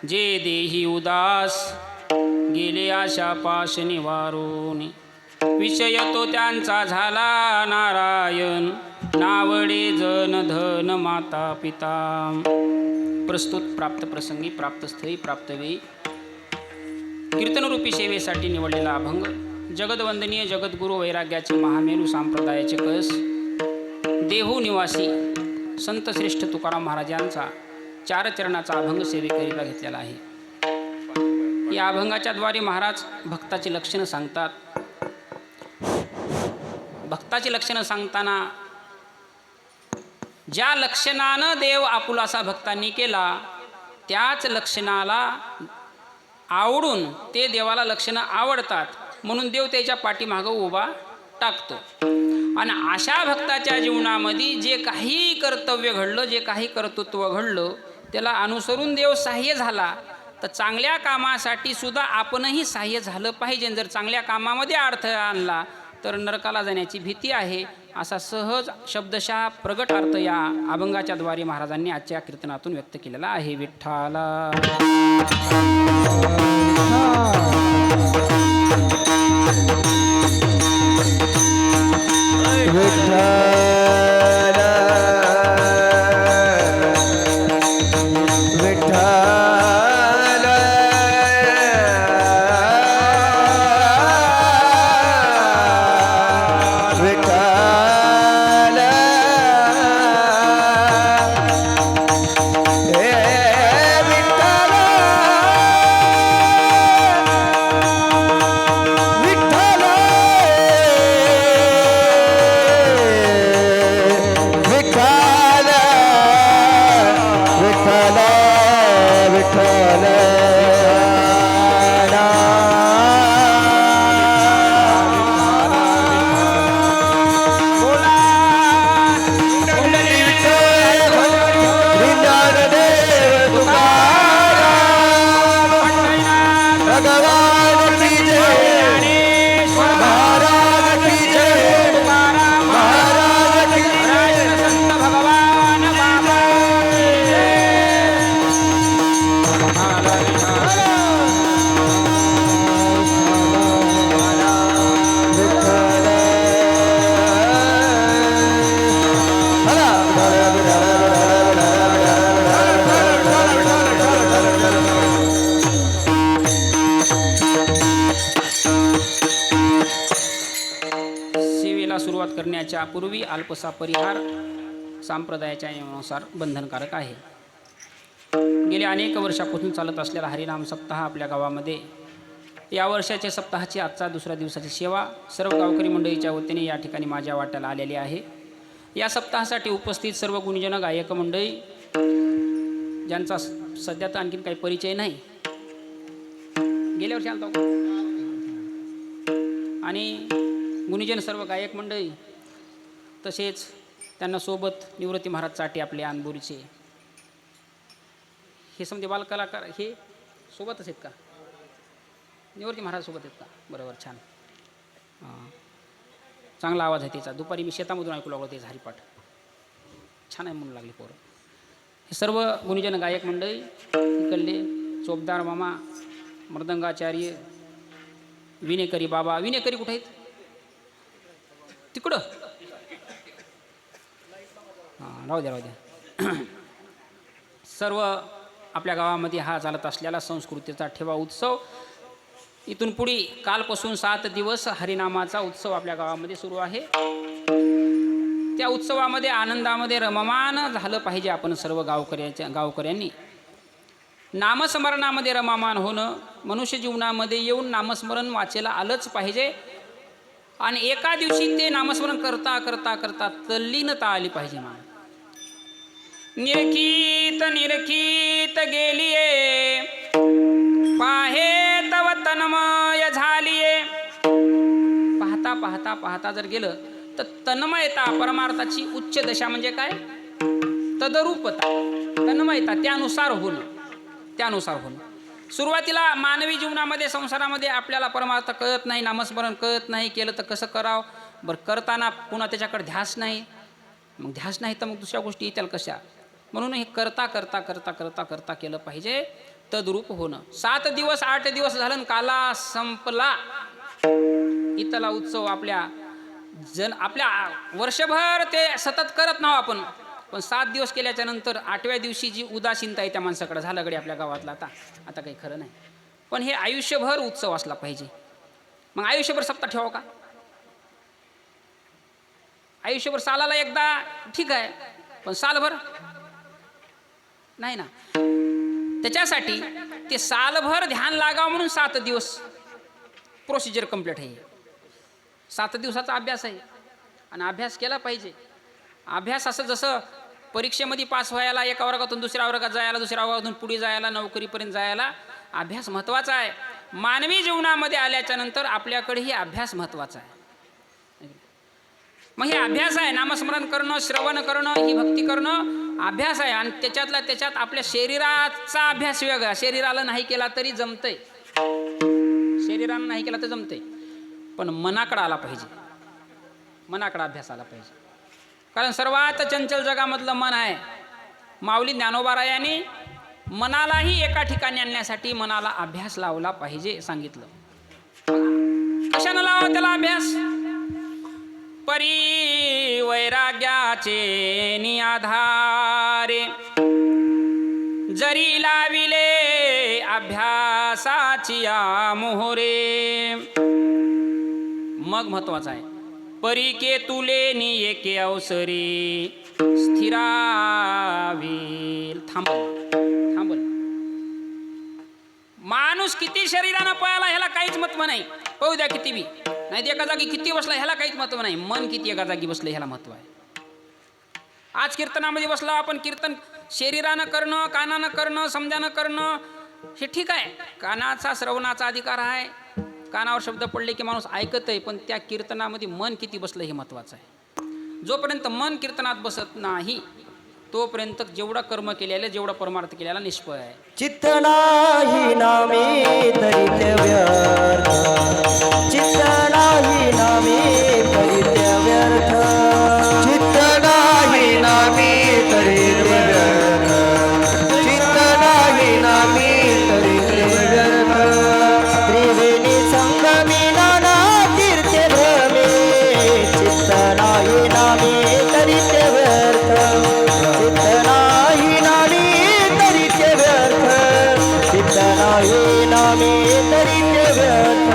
जे देही उदास गेले आशा पाश निवारून विषय तो त्यांचा झाला नारायण नावडे जन धन माता पिता। प्रस्तुत प्राप्त प्रसंगी प्राप्त स्थळी प्राप्त वेळी कीर्तनरूपी सेवेसाठी निवडलेला अभंग जगदवंदनीय जगद्गुरु वैराग्याचे महामेरू संप्रदायाचे कळस देहू निवासी संत श्रेष्ठ तुकाराम महाराजांचा चार चरणाचा अभंग सेवेकरिता घेतलेला आहे। या अभंगाच्या द्वारे महाराज भक्ताची लक्षणं सांगतात। भक्ताची लक्षणं सांगताना ज्या लक्षणानं देव आपुलासा भक्तांनी केला त्याच लक्षणाला आवडून ते देवाला लक्षणं आवडतात म्हणून देव त्याच्या पाठीमागं उभा टाकतो। आणि अशा भक्ताच्या जीवनामध्ये जे काही कर्तव्य घडलं जे काही कर्तृत्व घडलं त्याला अनुसरून देव सहाय्य झाला तर चांगल्या कामासाठी सुद्धा आपणही सहाय्य झालं पाहिजे। जर चांगल्या कामामध्ये अडथळा आणला तर नरकाला जाण्याची भीती आहे असा सहज शब्दशः प्रगट अर्थ या अभंगाच्या द्वारे महाराजांनी आजच्या कीर्तनातून व्यक्त केलेला आहे। विठ्ठला करण्याच्या पूर्वी अल्पसा परिहार संप्रदायाच्या नियमानुसार बंधनकारक आहे। गेल्या अनेक वर्षापासून चालत असलेला हरिनाम सप्ताह आपल्या गावामध्ये या वर्षाच्या सप्ताहाची आजचा दुसऱ्या दिवसाची सेवा सर्व गावकरी मंडळीच्या वतीने या ठिकाणी माझ्या वाट्याला आलेली आहे। या सप्ताहासाठी उपस्थित सर्व गुणीजन गायक मंडळी ज्यांचा सध्या तर आणखीन काही परिचय नाही, गेल्या वर्षी आलता आणि गुणीजन सर्व गायक मंडळी तसेच त्यांना सोबत निवृत्ती महाराज चाटे आपले अनबोरीचे हे समजे बालकलाकार हे सोबतच आहेत का? निवृत्ती महाराज सोबत आहेत का? बरोबर, छान, चांगला आवाज आहे त्याचा। दुपारी मी शेतामधून ऐकू लागलो त्याचा हरिपाठ, छान आहे म्हणून लागले पोरं। हे सर्व गुणीजन गायक मंडळी इकडले चोपदार मामा, मृदंगाचार्य, विनेकरी बाबा, विनेकरी कुठे आहेत? तिकडं, हां, राहू द्या। सर्व आपल्या गावामध्ये हा चालत असलेला संस्कृतीचा ठेवा उत्सव इथून पुढे कालपासून 7 दिवस हरिनामाचा उत्सव आपल्या गावामध्ये सुरू आहे। त्या उत्सवामध्ये आनंदामध्ये रममान झालं पाहिजे आपण सर्व गावकऱ्यांनी। नामस्मरणामध्ये रममान होणं, मनुष्य जीवनामध्ये येऊन नामस्मरण वाचेला आलंच पाहिजे आणि एका दिवशी ते नामस्मरण करता करता करता तल्लीनता आली पाहिजे। निरखीत निरखीत गेलिये पाहे तव तन्मय झालिये। पाहता पाहता पाहता जर गेलं तर तन्मयता परमार्थाची उच्च दशा म्हणजे काय? तदरूपता, तन्मयता, त्यानुसार होणं। सुरुवातीला मानवी जीवनामध्ये संसारामध्ये आपल्याला परमार्थ कळत नाही, नामस्मरण कळत नाही, केलं तर कसं करावं बरं, करताना पुन्हा त्याच्याकडे ध्यास नाही, मग दुसऱ्या गोष्टी येतील कशा? म्हणून हे करता करता करता करता करता केलं पाहिजे तद्रूप होणं. 7 दिवस 8 दिवस झालं काला संपला. इथला उत्सव आपल्या वर्षभर ते सतत करत नाहो आपण, पण 7 दिवस केल्याच्या नंतर 8व्या दिवशी जी उदासीनता आहे त्या माणसाकडे, झालं गडी आपल्या गावातला आता काही खरं नाही. पण हे आयुष्यभर उत्सव असला पाहिजे. मग आयुष्यभर सप्ताह ठेवावं का? आयुष्यभर सालाला एकदा ठीक आहे, पण सालभर नाही ना. त्याच्यासाठी ते सालभर ध्यान लागावं म्हणून 7 दिवस प्रोसिजर कंप्लीट आहे. 7 दिवसाचा अभ्यास आहे आणि अभ्यास केला पाहिजे. अभ्यास असं जसं परीक्षेमध्ये पास व्हायला एका वर्गातून दुसऱ्या वर्गात जायला, दुसऱ्या वर्गातून पुढे जायला, नोकरीपर्यंत जायला अभ्यास महत्त्वाचा आहे. मानवी जीवनामध्ये आल्याच्या नंतर आपल्याकडेही अभ्यास महत्त्वाचा आहे. मग हे अभ्यास आहे. नामस्मरण करणं, श्रवण करणं, ही भक्ती करणं अभ्यास आहे. आणि त्याच्यात आपल्या शरीराचा अभ्यास वेगळा. शरीराला नाही केला तरी जमतंय, शरीरानं नाही केला तर जमतंय, पण मनाकडं आला पाहिजे. मनाकडं अभ्यास आला पाहिजे. कारण सर्वात चंचल जगामधलं मन आहे. माऊली ज्ञानोबारायांनी मनालाही एका ठिकाणी आणण्यासाठी मनाला अभ्यास लावला पाहिजे सांगितलं. कशानं लावा त्याला अभ्यास? परी वैराग्याचे निआधारे जरी लाविले अभ्यासाची मोहरे. मग महत्वाचं आहे परी के तुले नि एके अवसरी स्थिरावेल. थांबल. माणूस किती शरीरानं पळाला ह्याला काहीच महत्व नाही. पाहू द्या किती बी, नाही एका जागी किती बसला ह्याला काहीच महत्व नाही. मन किती एका जागी बसलं ह्याला महत्व आहे. आज कीर्तनामध्ये बसला आपण, कीर्तन शरीरानं करणं, कानानं करणं, समजानं करणं हे ठीक आहे. कानाचा श्रवणाचा अधिकार आहे. कानावर शब्द पडले की माणूस ऐकत आहे, पण त्या कीर्तनामध्ये मन किती बसलं हे महत्वाचं आहे. जोपर्यंत मन कीर्तनात बसत नाही तोपर्यंत जेवढं कर्म केलेलं, जेवढा परमार्थ केलेला निष्फळ आहे. चित्त नाही नामे तरी ते व्यर्थ, चित्त नाही नामे तरी ते व्यर्थ, चित्त नाही नामे तरी ते व्यर्थ, चित्त नाही नामे तरी ते व्यर्थ. त्रिवेणी संगमी नाना तीर्थे भ्रमे, चित्त नाही नामे तरी ते व्यर्थ, चित्त नाही नामे तरी ते व्यर्थ, चित्त नाही नामे तरी ते व्यर्थ.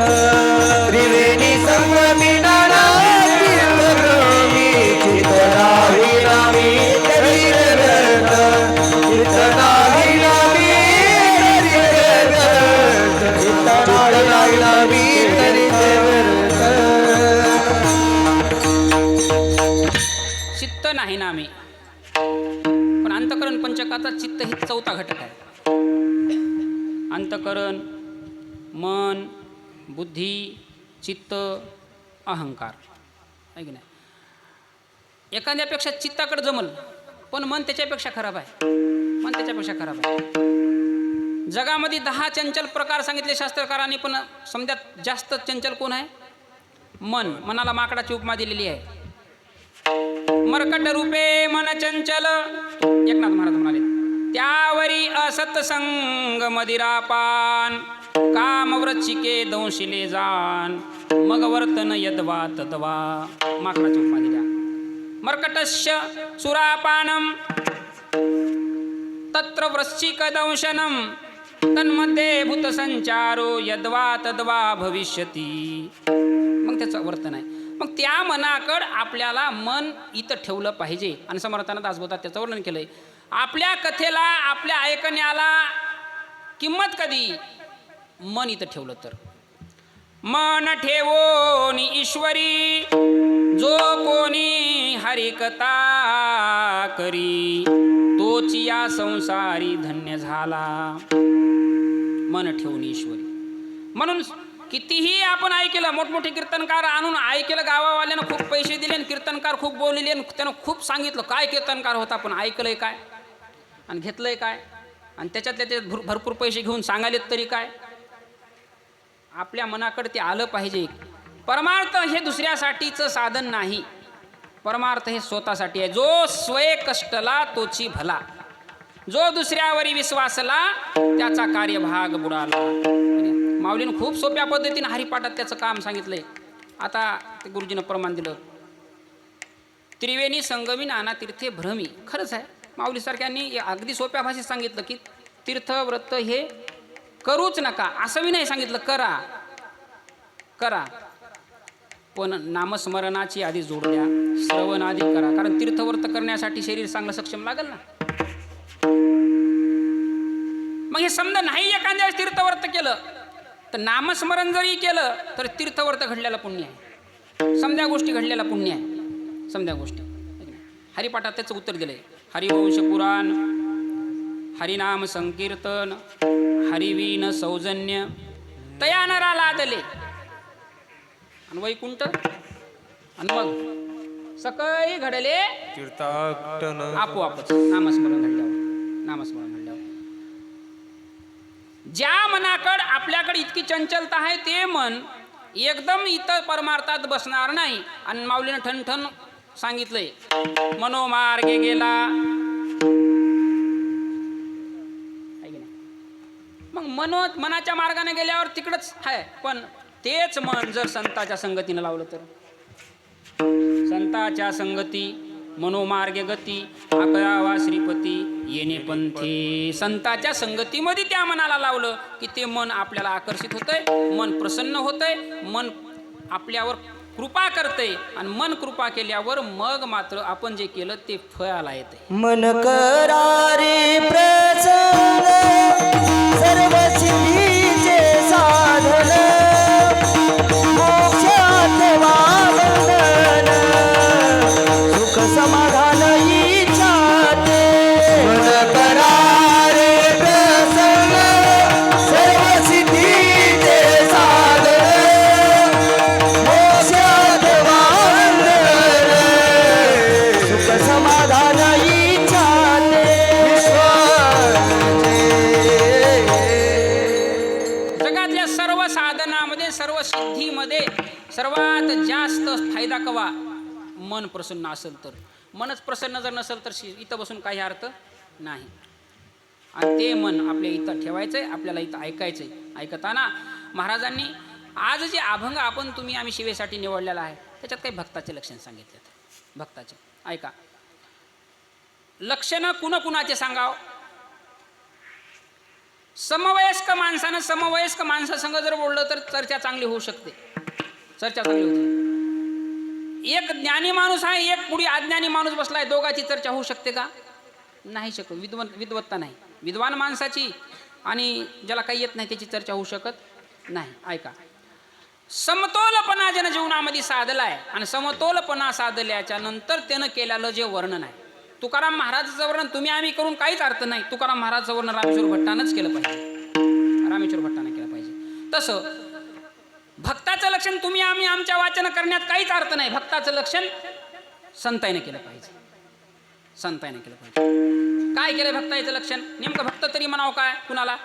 त्रिवेणी संगमी नाना तीर्थ भ्रमे, चित्त नाही नामे तरी ते व्यर्थ, चित्त नाही नामे तरी ते व्यर्थ, चित्त नाही नामे तरी ते व्यर्थ. चित्त नाही नामे, पण अंतकरण पंचकाचा चित्त ही 4था घटक आहे. अंतकरण, मन, बुद्धी, चित्त, अहंकार आहे की नाही. एखाद्यापेक्षा चित्ताकडे जमल, पण मन त्याच्यापेक्षा खराब आहे. मन त्याच्यापेक्षा खराब आहे. जगामध्ये 10 चंचल प्रकार सांगितले शास्त्रकारांनी, पण समजात जास्त चंचल कोण आहे? मन. मनाला माकडाची उपमा दिलेली आहे. मरकट रूपे मन चंचल, एकनाथ महाराज म्हणाले, त्यावरी असत्संग मदिरापान, काम वृच्छिके दंशिले जान, मग वर्तन यद्वा तद्वा. माकडाची उपमा दिल्या. मर्कटस्य सुरापानम तत्र वृश्चिक दंशनम तन्मध्ये भूत संचारो यद्वा तद्वा भविष्यती. मग त्याचं वर्तन आहे. मग त्या मनाकड आपल्याला मन इथं ठेवलं पाहिजे. आणि समर्थानं दासबोधात त्याचं वर्णन केलंय. आपल्या कथेला, आपल्या ऐकण्याला किंमत कधी? मन इथं ठेवलं तर. मन ठेवोनी ईश्वरी, जो कोणी हरिकथा करी, तोची या संसारी धन्य झाला. मन ठेवून ईश्वरी. म्हणून कितीही आपण ऐकलं, मोठमोठे कीर्तनकार आणून ऐकलं, गावावाल्यानं खूप पैसे दिले, कीर्तनकार खूप बोलले, त्यानं खूप सांगितलं काय कीर्तनकार होता, पण ऐकलंय काय आणि घेतलंय काय, आणि त्याच्यातले ते भरपूर पैसे घेऊन सांगायलेत तरी काय. आपल्या मनाकडे ते आलं पाहिजे. परमार्थ हे दुसऱ्यासाठीचं साधन नाही. परमार्थ हे स्वतःसाठी आहे. जो स्वय कष्टला तोची भला. जो दुसऱ्यावरी विश्वासला त्याचा कार्यभाग बुडाला. माऊलीनं खूप सोप्या पद्धतीने हरिपाठात त्याचं काम सांगितलंय. आता ते गुरुजीनं प्रमाण दिलं. त्रिवेणी संगमी नाना तीर्थे भ्रमी. खरंच आहे, माऊलीसारख्यांनी अगदी सोप्या भाषेत सांगितलं की तीर्थ व्रत हे करूच नका, असं मी नाही सांगितलं, करा करा, पण नामस्मरणाची आधी जोड द्या, श्रवण आधी करा. कारण तीर्थव्रत करण्यासाठी शरीर चांगलं सक्षम लागेल ना. मग हे समजा नाही एखाद्या वेळेस तीर्थव्रत केलं तर नामस्मरण जरी केलं तर तीर्थव्रत घडलेला पुण्य आहे, समध्या गोष्टी घडलेला पुण्य आहे, समध्या गोष्टी. हरिपाठात त्याचं उत्तर दिलंय. हरिवंश पुराण, हरिनाम संकीर्तन, हरिवीन सौजन्य तया नरा लादले आणि वैकुंठ आणि मग सकळी घडले तीर्थाटन आपोआपच नामस्मरण घडल्यावर. नामस्मरण घडल्यावर ज्या मनाकड आपल्याकडे इतकी चंचलता आहे ते मन एकदम इतर परमार्थात बसणार नाही. आणि माऊलीनं ठणठण सांगितलंय, मनोमार्गे गेला. मग मनाच्या मार्गाने गेल्यावर तिकडच आहे, पण तेच मन जर संताच्या संगतीनं लावलं तर, संताच्या संगती मनोमार्गे गती आकरावा श्रीपती येणे पंथी. संताच्या संगतीमध्ये त्या मनाला लावलं की ते मन आपल्याला आकर्षित होतंय, मन प्रसन्न होतंय, मन आपल्यावर कृपा करतंय. आणि मन कृपा केल्यावर मग मात्र आपण जे केलं ते फळाला येतंय. मन करारे प्रसन्न सर्व सिद्धीचे साधन मोक्षात वावंदन सुख समाधान इच्छाते. मन करारे प्रसन्न सर्व सिद्धीचे साधन मोक्षात वावंदन सुख समाधान इच्छाते. जगातल्या सर्व साधनामध्ये सर्व सिद्धीमध्ये सर्वात जास्त फायदा कवा, मन प्रसन्न असेल तर. मनच प्रसन्न जर नसेल तर इथं बसून काही अर्थ नाही. आणि ते मन आपल्या इथं ठेवायचंय, आपल्याला इथं ऐकायचंय. ऐकताना महाराजांनी आज जे अभंग आम्ही शिवेसाठी निवडलेला आहे त्याच्यात काही भक्ताचे लक्षण सांगितलेत. भक्ताचे ऐका. लक्षणं कुणाचे सांगाव. समवयस्क माणसानं समवयस्क माणसासंग जर बोललं तर चर्चा चांगली होऊ शकते, चर्चा चांगली होते. एक ज्ञानी माणूस आहे, एक पुढे अज्ञानी माणूस बसलाय, दोघांची चर्चा होऊ शकते का? नाही शकत. विद्वत्ता नाही. विद्वान माणसाची आणि ज्याला काही येत नाही त्याची चर्चा होऊ शकत नाही. ऐका. समतोलपणा ज्यानं जीवनामध्ये साधलाय आणि समतोलपणा साधल्याच्या नंतर त्यानं केलेलं जे वर्णन आहे, तुकाराम महाराजाचं वर्णन तुम्ही आम्ही करून काहीच अर्थ नाही. तुकाराम महाराजाचं वर्णन रामेश्वर भट्टानंच केलं पाहिजे, रामेश्वर भट्टानं केलं पाहिजे. तसं भक्ताचं लक्षण तुम्ही आम्ही आमच्या वाचन करण्यात काहीच अर्थ नाही. भक्ताचं लक्षण संताईनं केलं पाहिजे, संताईनं केलं पाहिजे. काय केलं भक्ताचं लक्षण? नेमकं भक्त तरी म्हणावं काय कुणाला?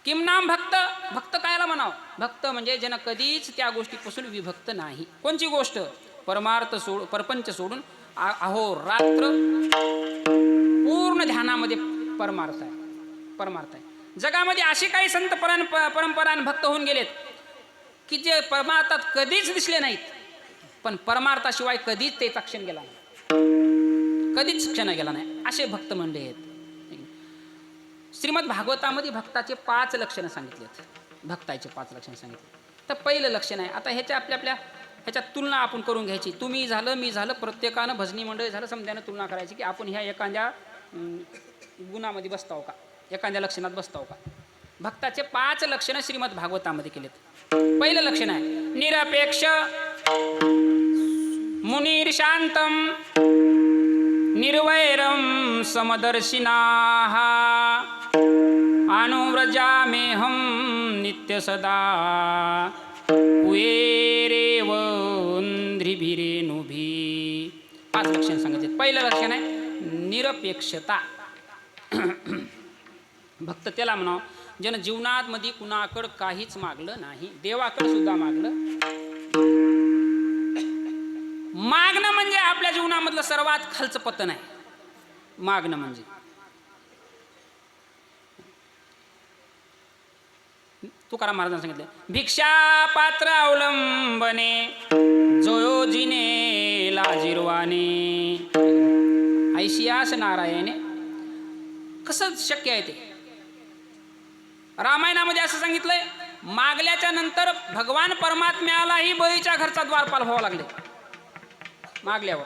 किम नाम भक्त. भक्त कायला म्हणावं? भक्त म्हणजे ज्यानं कधीच त्या गोष्टीपासून विभक्त नाही. कोणची गोष्ट? परमार्थ परपंच सोडून अहोरात्र पूर्ण ध्यानामध्ये परमार्थ आहे, परमार्थ आहे. जगामध्ये असे काही संत परंपरान भक्त होऊन गेलेत की जे परमार्थात कधीच दिसले नाहीत, पण परमार्थाशिवाय कधीच त्याचा क्षण गेला नाही, कधीच क्षण गेला नाही. असे भक्त मंडळी आहेत. श्रीमद भागवतामध्ये भक्ताचे 5 लक्षणं सांगितलेत. भक्ताचे 5 लक्षणं सांगितले. तर पहिलं लक्षण आहे, आता ह्याच्या आपल्या ह्याच्यात तुलना आपण करून घ्यायची. तुम्ही झालं, मी झालं, प्रत्येकानं भजनी मंडळी झालं, समजानं तुलना करायची की आपण ह्या एखाद्या गुणामध्ये बसताव का, एखाद्या लक्षणात बसताव का. भक्ताचे 5 लक्षणं श्रीमद भागवतामध्ये केलेत. पहिलं लक्षण आहे निरपेक्ष, मुनीर शांतम, निर्वैरम समदर्शिनाः, अनुव्रजामेहं नित्य सदा, उयेरेव इंद्रिभिरेणुभी. 5 लक्षण सांगितले. पहिलं लक्षण आहे निरपेक्षता. भक्त त्याला म्हणावं ज्यानं जीवनात मध्ये कुणाकडं काहीच मागलं नाही, देवाकडे सुद्धा मागलं. मागणं म्हणजे आपल्या जीवनामधलं सर्वात खालचं पतन आहे. मागणं म्हणजे तुकाराम महाराजांनी सांगितलं, भिक्षा पात्र अवलंबने जोयोजिने लाजिरवाने ऐशियास नारायणे. कसं शक्य आहे ते? रामायणामध्ये असं सांगितलंय, मागल्याच्या नंतर भगवान परमात्म्यालाही बळीच्या घरचा द्वारपाल व्हावं लागले मागल्यावर.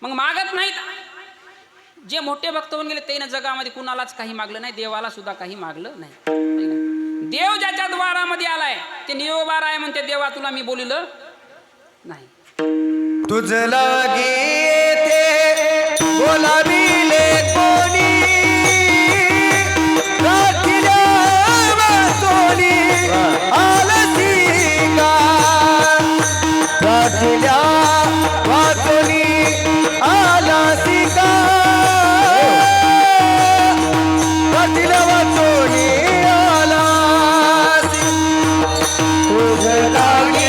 मग मागत नाहीत. जे मोठे भक्त होऊन गेले त्यानं जगामध्ये कुणालाच काही मागलं नाही, देवाला सुद्धा काही मागलं नाही. देव ज्याच्या द्वारामध्ये आलाय ते नियोबार आहे म्हणते, देवा तुला मी बोलिलं नाही. तुझ लागी ते बोलाविले कोणी, राखिल्या वाचोनी आलसी का, राखिल्या वाचोनी आलसी का, राखिल्या वाचोनी आलसी. तुझ लागी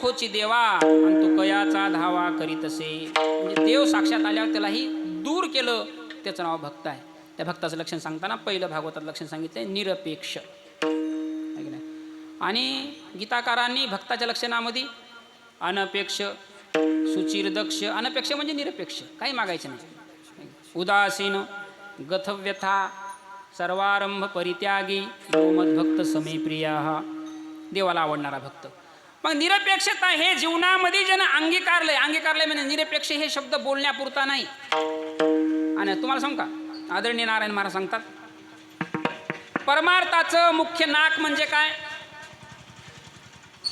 खोची देवा आणि तू कयाचा धावा करीत असे. म्हणजे देव साक्षात आल्यावर त्यालाही दूर केलं, त्याचं नाव भक्त आहे. त्या भक्ताचं लक्षण सांगताना पहिलं भागवतात लक्षण सांगितलंय निरपेक्ष. आणि गीताकारांनी भक्ताच्या लक्षणामध्ये अनपेक्ष, सुचिरदक्ष. अनपेक्ष म्हणजे निरपेक्ष, काही मागायचं नाही. उदासीन, गतव्यथा, सर्वारंभ परित्यागी, यो मद्भक्त समे प्रिया. देवाला आवडणारा भक्त. मग निरपेक्षता हे जीवनामध्ये ज्यानं अंगीकारलंय म्हणजे निरपेक्ष हे शब्द बोलण्यापुरता नाही. आणि तुम्हाला सांगू का, आदरणीय नारायण महाराज सांगतात, परमार्थाचं मुख्य नाक म्हणजे काय?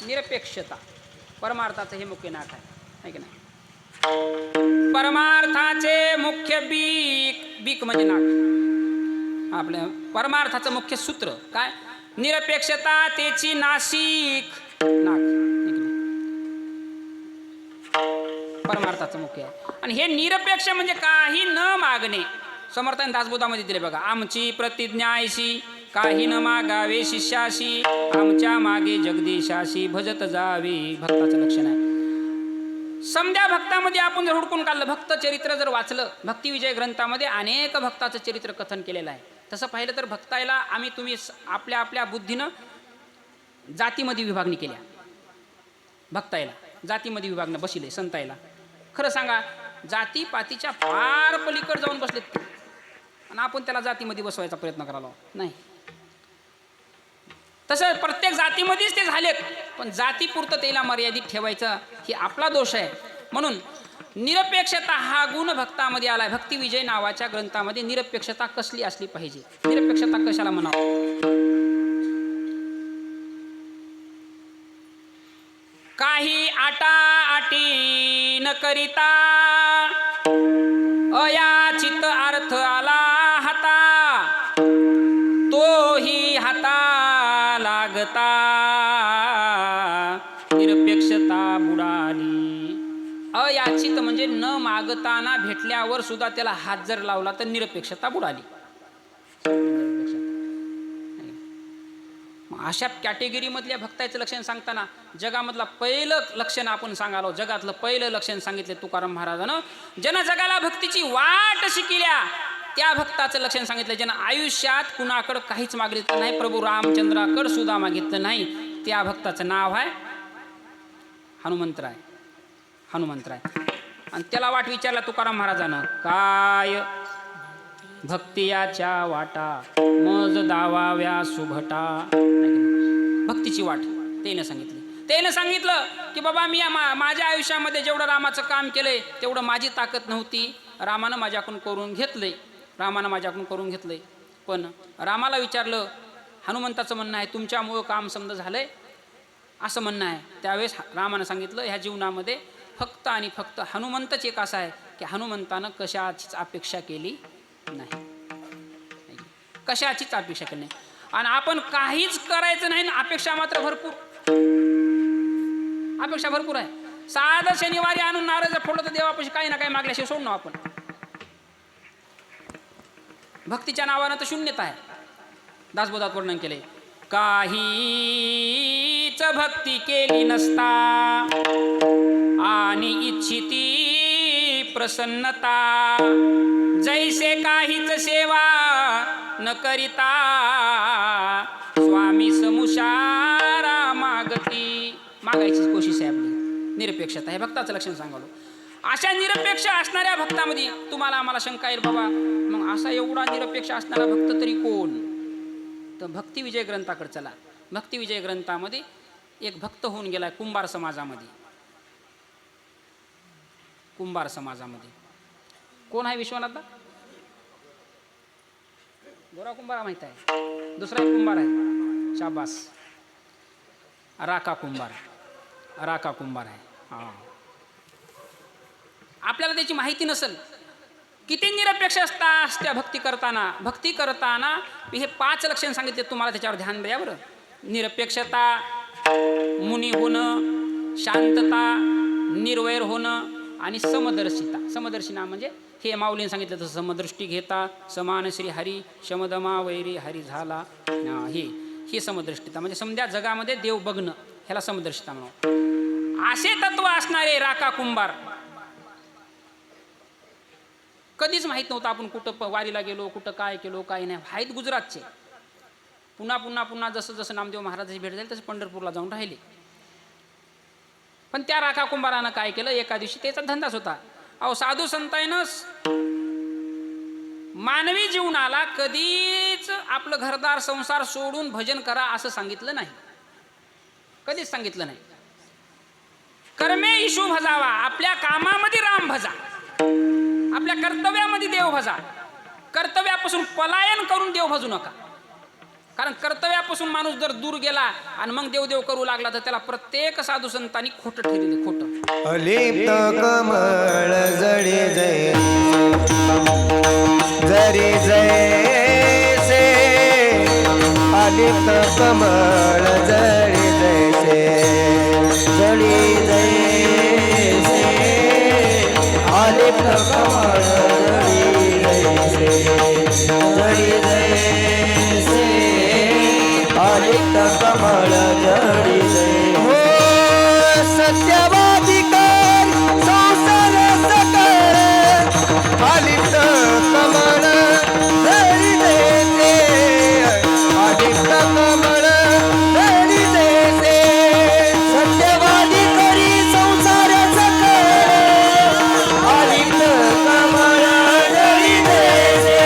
निरपेक्षता. परमार्थाचं हे मुख्य नाक आहे की नाही? परमार्थाचे मुख्य बीक म्हणजे नाक. आपल्या परमार्थाचं मुख्य सूत्र काय? निरपेक्षता, त्याची नाशिक नाक. परमार्थाचं मुख्य आहे. आणि हे निरपेक्ष म्हणजे काही न मागणे. समर्थान दासबोधामध्ये दिले बघा, आमची प्रतिज्ञा ऐशी, काही न मागावे शिष्याशी, आमच्या मागे जगदीशाशी भजत जावे. भक्ताचं लक्षण आहे. समध्या भक्तामध्ये आपण जर हुडकून काढलं, भक्त चरित्र जर वाचलं, भक्ती विजय ग्रंथामध्ये अनेक भक्ताचं चरित्र कथन केलेलं आहे. तसं पाहिलं तर भक्तायला तुम्ही आपल्या आपल्या बुद्धीनं जातीमध्ये विभागणी केल्या. भक्तायला जातीमध्ये विभागणं बसले संतायला. खरं सांगा, जातीपातीच्या फार पलीकडे जाऊन बसलेत आणि आपण त्याला जातीमध्ये बसवायचा प्रयत्न करायला नाही. तसं प्रत्येक जातीमध्येच ते झालेत, पण जातीपुरतं त्याला मर्यादित ठेवायचं ही आपला दोष आहे. म्हणून निरपेक्षता हा गुण भक्तामध्ये आलाय. भक्ती विजय नावाच्या ग्रंथामध्ये निरपेक्षता कसली असली पाहिजे, निरपेक्षता कशाला म्हणावं? काही आटी न करिता, अयाचित अर्थ आला हाता, तोही हाता लागता, निरपेक्षता बुडाली. अयाचित म्हणजे न मागताना भेटल्यावर सुद्धा त्याला हात जर लावला तर निरपेक्षता बुडाली. अशा कॅटेगरीमधल्या भक्ताचं लक्षण सांगताना जगामधला पहिलं लक्षण आपण सांगालो. जगातलं पहिलं लक्षण सांगितले तुकाराम महाराजानं. ज्यानं जगाला भक्तीची वाट शिकल्या त्या भक्ताचं लक्षण सांगितलं. ज्यानं आयुष्यात कुणाकडं काहीच मागितलं नाही, प्रभू रामचंद्राकडं सुद्धा मागितलं नाही, त्या भक्ताचं नाव आहे हनुमंतराय. हनुमंतराय. आणि त्याला वाट विचारला तुकाराम महाराजानं, काय भक्तियाच्या वाटा मज दावाव्या सुभटा. भक्तीची वाट त्यानं सांगितली. त्यानं सांगितलं की बाबा मी माझ्या आयुष्यामध्ये जेवढं रामाचं काम केलंय तेवढं माझी ताकद नव्हती, रामानं माझ्याकडून करून घेतलंय. पण रामाला विचारलं, हनुमंताचं म्हणणं आहे तुमच्यामुळं काम समजा झालंय असं म्हणणं आहे. त्यावेळेस रामानं सांगितलं, ह्या जीवनामध्ये फक्त आणि फक्त हनुमंतच एक असा आहे की हनुमंतानं कशाचीच अपेक्षा केली नाही. कशाचीच अपेक्षा केली नाही. आणि आपण काहीच करायचं नाही, अपेक्षा मात्र भरपूर, अपेक्षा भरपूर आहे. साधं शनिवारी आणून नारळ फोडलं तर देवापाशी काही ना काही मागल्याशिवाय सोडणं आपण. भक्तीच्या नावानं तर शून्यता आहे. दासबोधात वर्णन केले, काहीच भक्ती केली नसता आणि इच्छिती प्रसन्नता, जैसे काहीच सेवा न करिता स्वामी समुशारा मागती. मागायची कोशिश आहे आपली, निरपेक्षता. हे भक्ताचं लक्षण सांगालो. अशा निरपेक्ष असणाऱ्या भक्तामध्ये तुम्हाला आम्हाला शंका येईल, बाबा मग असा एवढा निरपेक्ष असणारा भक्त तरी कोण? तर भक्ती विजय ग्रंथाकडे चला. भक्ती विजय ग्रंथामध्ये एक भक्त होऊन गेलाय कुंभार समाजामध्ये. कुंभार समाजामध्ये कोण आहे? विश्वनाथदा गोरा कुंभार माहित आहे. दुसरा एक कुंभार आहे, शाबास, राका कुंभार. राका कुंभार आहे. हां, आपल्याला त्याची माहिती नसेल. किती निरपेक्ष असत्या भक्ती करताना. भक्ती करताना मी हे 5 लक्षण सांगितले तुम्हाला, त्याच्यावर ध्यान द्या बरं. निरपेक्षता, मुनी होणं, शांतता, निर्वैर होणं आणि समदर्शिता. समदर्शिना म्हणजे हे माऊलीने सांगितलं तसं, समदृष्टी घेता समान श्री हरी शमदमा वैरी हरी झाला. हे समदृष्टिता म्हणजे समध्या जगामध्ये देव बघणं, ह्याला समदर्शिता म्हणून. असे तत्व असणारे राका कुंभार. कधीच माहीत नव्हतं आपण कुठं वारीला गेलो, कुठं काय केलो काय नाही. आहेत गुजरातचे. पुन्हा पुन्हा पुन्हा जसं जसं नामदेव महाराजाची भेट झाली तसं पंढरपूरला जाऊन राहिले. पण त्या राखा कुंभारानं काय केलं, एका दिवशी त्याचा धंदाच होता. अहो साधू संतांनं मानवी जीवनाला कधीच आपलं घरदार संसार सोडून भजन करा असं सांगितलं नाही. कधीच सांगितलं नाही. कर्मे ईशू भजावा, आपल्या कामामध्ये राम भजा, आपल्या कर्तव्यामध्ये देव भजा. कर्तव्यापासून पलायन करून देव भजू नका. कारण कर्तव्यापासून माणूस जर दूर गेला आणि मग देवदेव करू लागला तर त्याला प्रत्येक साधू संतांनी खोटं ठरवलं. खोटं अलिप्त कमळ जडी जय जरी जैसे, अलिप्त कमळ जडी जैसे जडी जैसे, अलिप्त कमळ जडी जैसे जडी जैसे, अलिप्त कमळ जडी जैसे. हो सत्यवादी कर संसार सकळ, अलिप्त कमळ जडी जैसे, अलिप्त कमळ जडी जैसे. सत्यवादी करी संसार सकळ, अलिप्त कमळ जडी जैसे,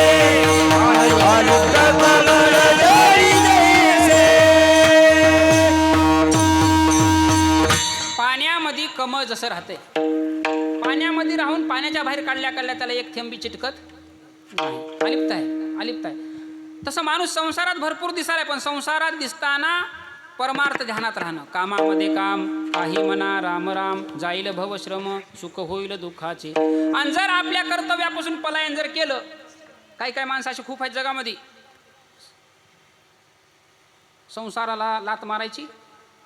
अलिप्त कमळ जडी जैसे. पाण्यामध्ये कमळ जसं राहते, पाण्यामध्ये राहून पाण्याच्या बाहेर काढल्या काढल्या त्याला एक थेंबी चिटकत नाही. अलिप्त आहे, अलिप्त आहे. तसं माणूस संसारात भरपूर दिसायला, पण संसारात दिसताना परमार्थ ध्यानात राहणं. कामामध्ये काम, काही म्हणा राम राम, जाईल भवश्रम, सुख होईल दुःखाचे. आणि जर आपल्या कर्तव्यापासून पलायन जर केलं, काही काही माणसं अशी खूप आहेत जगामध्ये, संसाराला लात मारायची,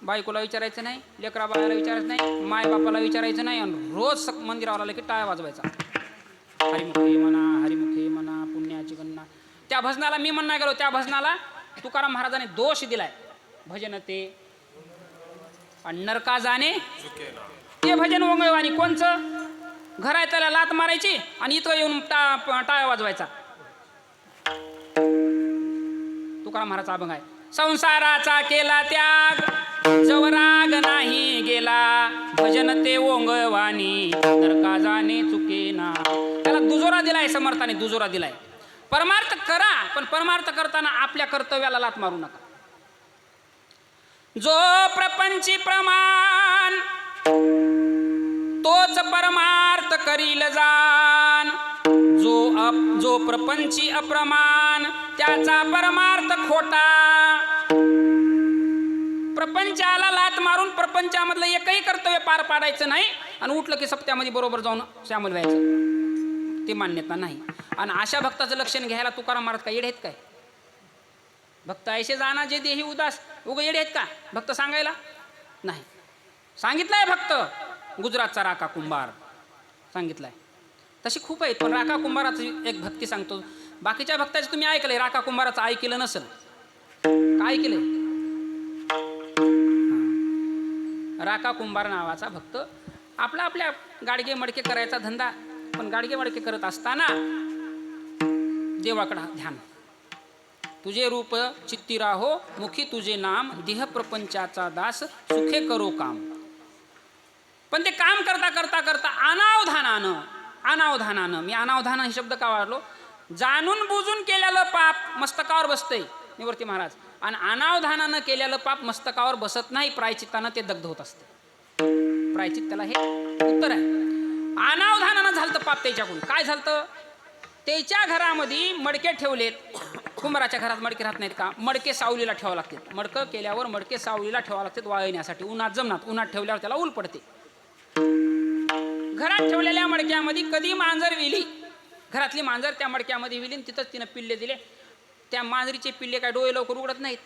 बायकोला विचारायचं नाही, लेकरा बाळाला विचारायचं नाही, माय बापाला विचारायचं नाही, आणि रोज मंदिरावर आलं की टाळ्या वाजवायचा. हरिमुखे म्हणा, हरिमुखे म्हणा, पुण्याची गणना. त्या भजनाला मी म्हणणार गेलो, त्या भजनाला तुकाराम महाराजांनी दोष दिलाय. भजन ते आणि नरका जाणे ते भजन वंगळवाणी. कोणचं? घरात त्याला लात मारायची आणि इथं येऊन टाळ्या वाजवायचा. तुकाराम महाराजचा अभंग आहे. संसाराचा केला त्याग, जवराग नाही गेला, भजन ते ओंगवानी, नरका जाणे चुकेना. त्याला दुजोरा दिलाय समर्थाने, दुजोरा दिलाय. परमार्थ करा, पण परमार्थ करताना आपल्या कर्तव्याला लात मारू नका. जो प्रपंची प्रमाण तोच परमार्थ करील जाण, जो प्रपंची अप्रमाण त्याचा परमार्थ खोटा. प्रपंचाला लात मारून प्रपंचामधलं एकही कर्तव्य पार पाडायचं नाही आणि उठलं की सप्त्यामध्ये बरोबर जाऊन श्यामल व्हायचं, ते मान्यता नाही. आणि अशा भक्ताचं लक्षण घ्यायला तुकाराम महाराज काय येडे आहेत काय? भक्त ऐसे जाना जे देही उदास. उगा येडे आहेत का भक्त सांगायला? नाही. सांगितलंय भक्त गुजरातचा राका कुंभार सांगितलंय. तशी खूप आहेत, पण राका कुंभाराची एक भक्ती सांगतो. बाकीच्या भक्ताचं तुम्ही ऐकलंय, राका कुंभाराचं ऐकलं नसेल. काय ऐकलंय? राका कुंभार नावाचा भक्त आपल्या गाडगे मडके करायचा धंदा, पण गाडगे मडके करत असताना देवाकडे ध्यान. तुझे रूप चित्ती राहो मुखी तुझे नाम, देह प्रपंचाचा दास सुखे करो काम. पण ते काम करता करता करता अनावधानानं मी अनावधान हे शब्द का वाढलो, जाणून बुजून केलेलं पाप मस्तकावर बसतंय निवृत्ती महाराज, आणि अनावधानानं केलेलं पाप मस्तकावर बसत नाही, प्रायचित्तानं ते दग्ध होत असते. प्रायचित त्याला हे उत्तर आहे. अनावधानानं झालतं पाप त्याच्याकडून. काय झालतं? त्याच्या घरामध्ये मडके ठेवलेत. कुंभाराच्या घरात मडके राहत नाहीत का? मडके सावलीला ठेवावं लागतात. मडकं केल्यावर मडके सावलीला ठेवावं लागतात वाळण्यासाठी. उन्हात जमनात, उन्हात ठेवल्यावर त्याला ऊल पडते. घरात ठेवलेल्या मडक्यामध्ये कधी मांजर विली, घरातली मांजर त्या मडक्यामध्ये विली, तिथंच तिनं पिल्ले दिले. त्या मांजरीचे पिल्ले काय डोळे लवकर उघडत नाहीत.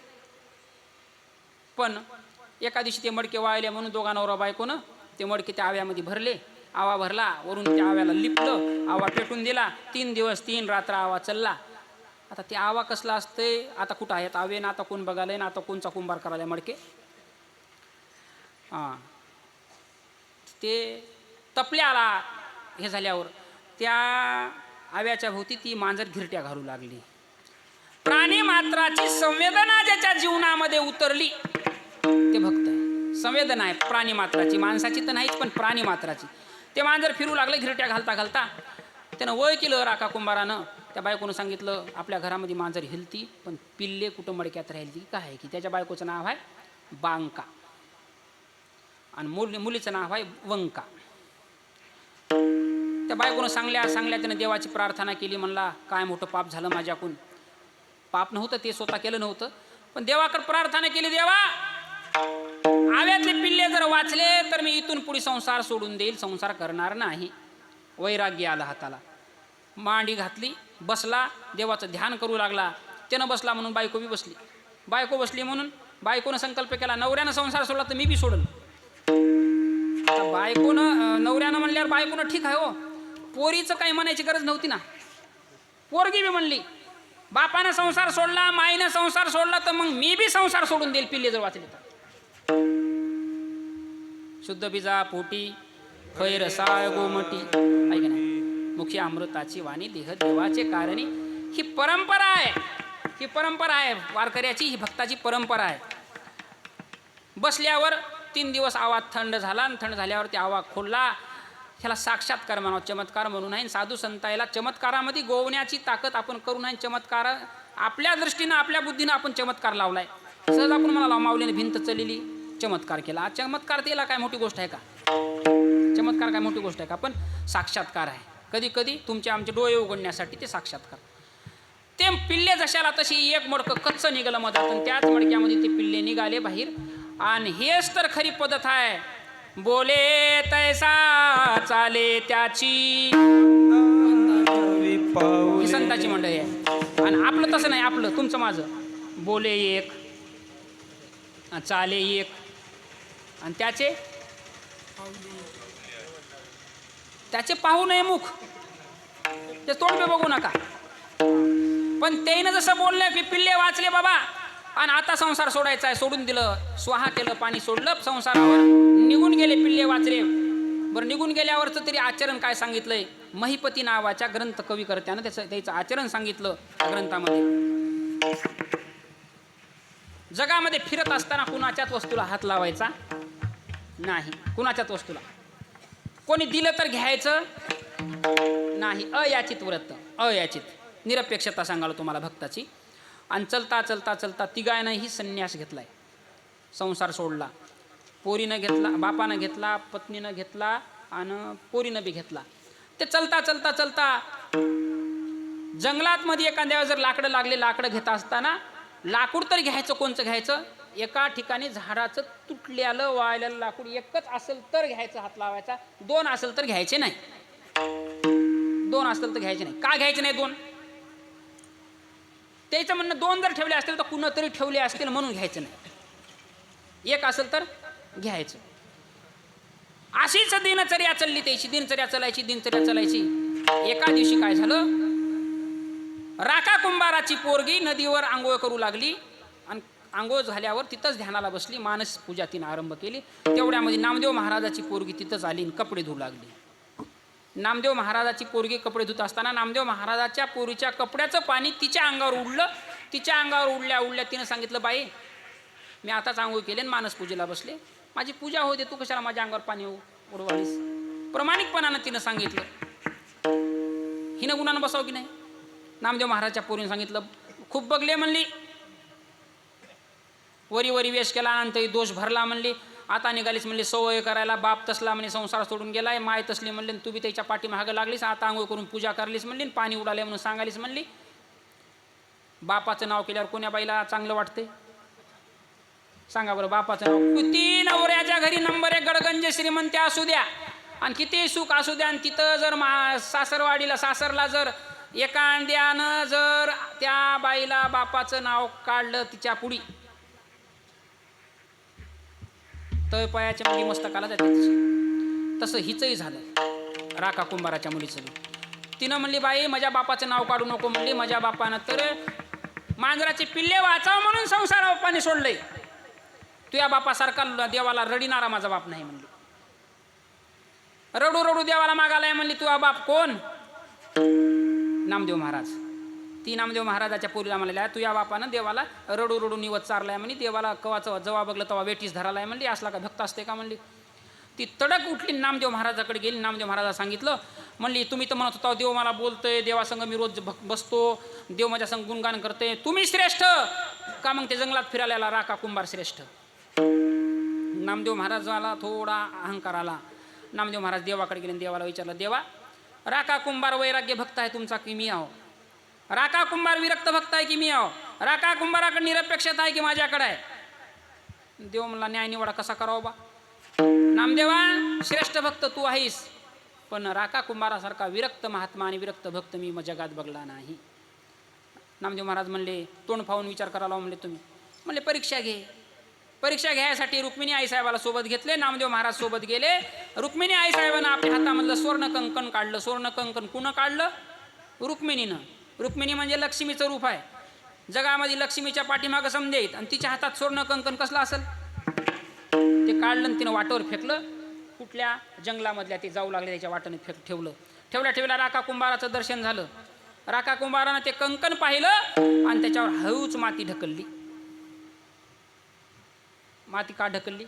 पण एका दिवशी ते मडके वाळले म्हणून दोघा नवरा बायकोनं ते मडके त्या आव्यामध्ये भरले. आवा भरला, वरून त्या आव्याला लिपलं, आवा पेटून दिला. 3 दिवस 3 रात्र आवा चालला. आता ते आवा कसला असतंय, आता कुठं आहेत आवे ना, आता कोण बघायला ना, आता कोणचा कुंभार करायला मडके. हां, ते तपल्याला हे झाल्यावर त्या आव्याच्या भोवती ती मांजर घिरट्या घालू लागली. प्राणी मात्राची संवेदना ज्याच्या जीवनामध्ये उतरली ते भक्त आहे. संवेदना आहे प्राणी मात्राची, माणसाची तर नाहीच पण प्राणी मात्राची. ते मांजर फिरू लागलं घिरट्या घालता घालता. त्यानं वय केलं राका कुंभारानं. त्या बायकोनं सांगितलं आपल्या घरामध्ये मांजर हिलती, पण पिल्ले कुठं मडक्यात राहिली काय आहे की. त्याच्या बायकोचं नाव आहे बांका आणि मुलीचं नाव आहे वंका. त्या बायकोनं सांगल्या त्यानं देवाची प्रार्थना केली. म्हणला काय मोठं पाप झालं माझ्याकडून. पाप नव्हतं, ते स्वतः केलं नव्हतं, पण देवाकडे प्रार्थना केली. देवा, आव्यातले पिल्ले जर वाचले तर मी इथून पुढे संसार सोडून देईल, संसार करणार नाही. वैराग्य आला हाताला. मांडी घातली, बसला, देवाचं ध्यान करू लागला. त्यानं बसला म्हणून बायको बी बसली. बायको बसली म्हणून बायकोनं संकल्प केला, नवऱ्यानं संसार सोडला तर मी बी सोडल. बायकोनं नवऱ्यानं म्हणल्यावर बायकोनं ठीक आहे हो, पोरीचं काही म्हणायची गरज नव्हती ना. पोरगी बी म्हणली बापानं संसार सोडला, माईनं संसार सोडला, तर मग मी बी संसार सोडून देईल पिल्ले जर वाचले तर. शुद्ध बीजा पोटी खैर साळ गोमटी, ऐक ना, मुखी अमृताची वाणी, देह देवाचे कारणी. ही परंपरा आहे, ही परंपरा आहे वारकऱ्याची, ही भक्ताची परंपरा आहे. बसल्यावर 3 दिवस आवाज थंड झाला, आणि थंड झाल्यावर ते आवाज खोलला. ह्याला साक्षात्कार म्हणावं, चमत्कार म्हणून आहे. साधू संतायला चमत्कारामध्ये गोवण्याची ताकद आपण करून आहे. चमत्कार आपल्या दृष्टीनं आपल्या बुद्धीनं आपण चमत्कार लावलाय. सहज आपण म्हणाला माऊलीने भिंत चललेली चमत्कार केला. चमत्कार त्याला काय मोठी गोष्ट आहे का? चमत्कार काय मोठी गोष्ट आहे का? पण साक्षात्कार आहे. कधी कधी तुमचे आमचे डोळे उघडण्यासाठी ते साक्षात्कार. ते पिल्ले जशाला तशी एक मडकं कच्च निघालं मधातून, त्याच मडक्यामध्ये ते पिल्ले निघाले बाहेर. आणि हेच तर खरी पद्धत आहे. बोले तैसा चाले त्याची, ही संताची मंडळी आहे. आणि आपलं तसं नाही, आपलं तुमचं माझं बोले एक, चाले एक, आणि त्याचे पाहू नये मुख, ते तोंड बघू नका. पण त्यानं जसं बोललं की पिल्ले वाचले बाबा, आणि आता संसार सोडायचा आहे, सोडून दिलं, स्वाहा केलं, पाणी सोडलं संसारावर, निघून गेले, पिल्ले वाचले. बरं, निघून गेल्यावरचं तरी आचरण काय सांगितलंय? महिपती नावाच्या ग्रंथ कविकर्त्यानं त्याचं आचरण सांगितलं ग्रंथामध्ये. जगामध्ये फिरत असताना कुणाच्याच वस्तूला हात लावायचा नाही. कुणाच्याच वस्तूला कोणी दिलं तर घ्यायचं नाही. अयाचित व्रत, अयाचित निरपेक्षता सांगाल तुम्हाला भक्ताची. आणि चलता चलता चलता तिघांनाही संन्यास घेतलाय, संसार सोडला. पोरीनं घेतला, बापानं घेतला, पत्नीनं घेतला, आणि पोरीनं बी घेतला. ते चलता चलता चलता जंगलात मध्ये एखाद्या जर लाकडं लागले, लाकडं घेत असताना लाकूड तर घ्यायचं, कोणचं घ्यायचं? एका ठिकाणी झाडाचं तुटलेलं वाळलेलं लाकूड एकच असेल तर घ्यायचं, हात लावायचा. 2 असेल तर घ्यायचे नाही. 2 असेल तर घ्यायचे नाही. का घ्यायचे नाही 2? त्याचं म्हणणं 2 जर ठेवले असतील तर कुणा तरी ठेवले असतील म्हणून घ्यायचं नाही, एक असेल तर घ्यायचं. अशीच दिनचर्या चालली त्याची, दिनचर्या चालायची. एका दिवशी काय झालं, राका कुंभाराची पोरगी नदीवर आंघोळ करू लागली आणि आंघोळ झाल्यावर तिथंच ध्यानाला बसली. मानस पूजा तिनं आरंभ केली. तेवढ्यामध्ये नामदेव महाराजाची पोरगी तिथंच आली आणि कपडे धुवू लागली. नामदेव महाराजाची पोरगी कपडे धुत असताना नामदेव महाराजाच्या पोरीच्या कपड्याचं पाणी तिच्या अंगावर उडलं. तिच्या अंगावर उडल्या तिनं सांगितलं, बाई मी आताच आंघोळ केले आणि मानस पूजेला बसले, माझी पूजा होते, तू कशाला माझ्या अंगावर पाणी उडवालीस. प्रामाणिकपणानं तिनं सांगितलं. हिनं गुणानं बसावं की नाही. नामदेव महाराजच्या पोरीनं सांगितलं, खूप बघले म्हणली, वरी वेश केला आणि दोष भरला म्हणली, आता निघालीस म्हणली सवय करायला, बाप तसला म्हणे संसार सोडून गेलाय, माय तसली म्हणली, तू बी त्याच्या पाठीमागं लागलीस, आता आंघोळ करून पूजा करलीस म्हणली, पाणी उडाले म्हणून सांगालीस म्हणली. बापाचं नाव केल्यावर कोण्या बाईला चांगलं वाटते सांगा बरं. बापाचं नाव, किती नवऱ्याच्या घरी नंबर 1 गडगंज श्रीमंत असू द्या आणि किती सुख असू द्या, आणि तिथं जर सासरवाडीला सासरला जर एखाद्यानं जर त्या बाईला बापाचं नाव काढलं तिच्या पुढी, तळ पायाच्या मुली मस्तकाला जाते. तसं हिचंही झालं राका कुंभाराच्या मुलीचं. तिनं म्हणली, बाई माझ्या बापाचं नाव काढू नको म्हणली, माझ्या बापानं तर मांजराचे पिल्ले वाचावं म्हणून संसार बापाने सोडलंय, तुझ्या बापासारखा देवाला रडिणारा माझा बाप नाही म्हणली. रडू देवाला मागालाय म्हणली. तुझा बाप कोण? नामदेव महाराज. ती नामदेव महाराजाच्या पोरीला म्हणलेल्या, तुझ्या बापानं देवाला रडू निवत चारलाय म्हणली, देवाला कवाचं जेव्हा बघलं तेव्हा वेटीस धरालाय म्हणली, असला का भक्त असते का म्हणली. ती तडक उठली, नामदेव महाराजाकडे गेली. नामदेव महाराजा सांगितलं म्हणली, तुम्ही तर म्हणत होता देव मला बोलतोय, देवासंग मी रोज बसतो, देव माझ्या संग गुणगान करते, तुम्ही श्रेष्ठ का मग ते जंगलात फिरायला राका कुंभार श्रेष्ठ. नामदेव महाराजाला थोडा अहंकार आला. नामदेव महाराज देवाकडे गेले, देवाला विचारलं, देवा राका कुंभार वैराग्य भक्त आहे तुमचा की मी आहो, राका कुंभार विरक्त भक्त आहे की मी आहो, राका कुंभाराकडे निरपेक्षता आहे की माझ्याकडे आहे. देव म्हणला, न्याय निवडा कसा करावा बा. नामदेवा श्रेष्ठ भक्त तू आहेस, पण राका कुंभारासारखा विरक्त महात्मा आणि विरक्त भक्त मी जगात बघला नाही. नामदेव महाराज म्हणले, तोंड फावून विचार करायला म्हणले तुम्ही. म्हणले परीक्षा घे. परीक्षा घ्यायसाठी रुक्मिणी आईसाहेबाला सोबत घेतले. नामदेव महाराज सोबत गेले. रुक्मिणी आईसाहेबांना आपल्या हातामधलं स्वर्ण कंकण काढलं. स्वर्ण कंकण कुणं काढलं? रुक्मिणीनं. रुक्मिणी म्हणजे लक्ष्मीचं रूप आहे. जगामध्ये लक्ष्मीच्या पाठीमागं समजेत आणि तिच्या हातात स्वर्ण कंकण कसलं असेल ते काढलं आणि तिनं वाटेवर फेकलं. कुठल्या जंगलामधल्या ते जाऊ लागले, त्याच्या वाटेने ठेवलं. ठेवल्या राका कुंभाराचं दर्शन झालं. राका कुंभारानं ते कंकण पाहिलं आणि त्याच्यावर हळूच माती ढकलली. माती का ढकलली?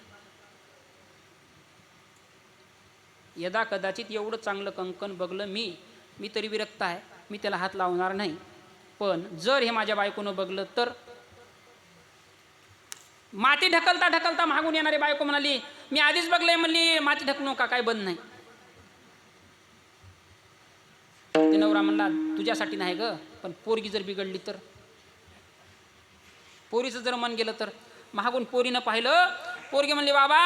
यदा कदाचित एवढं चांगलं कंकण बघलं मी तरी विरक्त आहे, मी त्याला हात लावणार नाही, पण जर हे माझ्या बायकोनं बघलं तर. माती ढकलता मागून येणारी बायको म्हणाली, मी आधीच बघलंय म्हणली, माती ढकलू नका, काय बंद नाही. ते नवरा म्हणला, तुझ्यासाठी नाही ग, पण पोरगी जर बिघडली तर, पोरीचं जर मन गेलं तर. मागून पोरीनं पाहिलं. पोरगी म्हणली, बाबा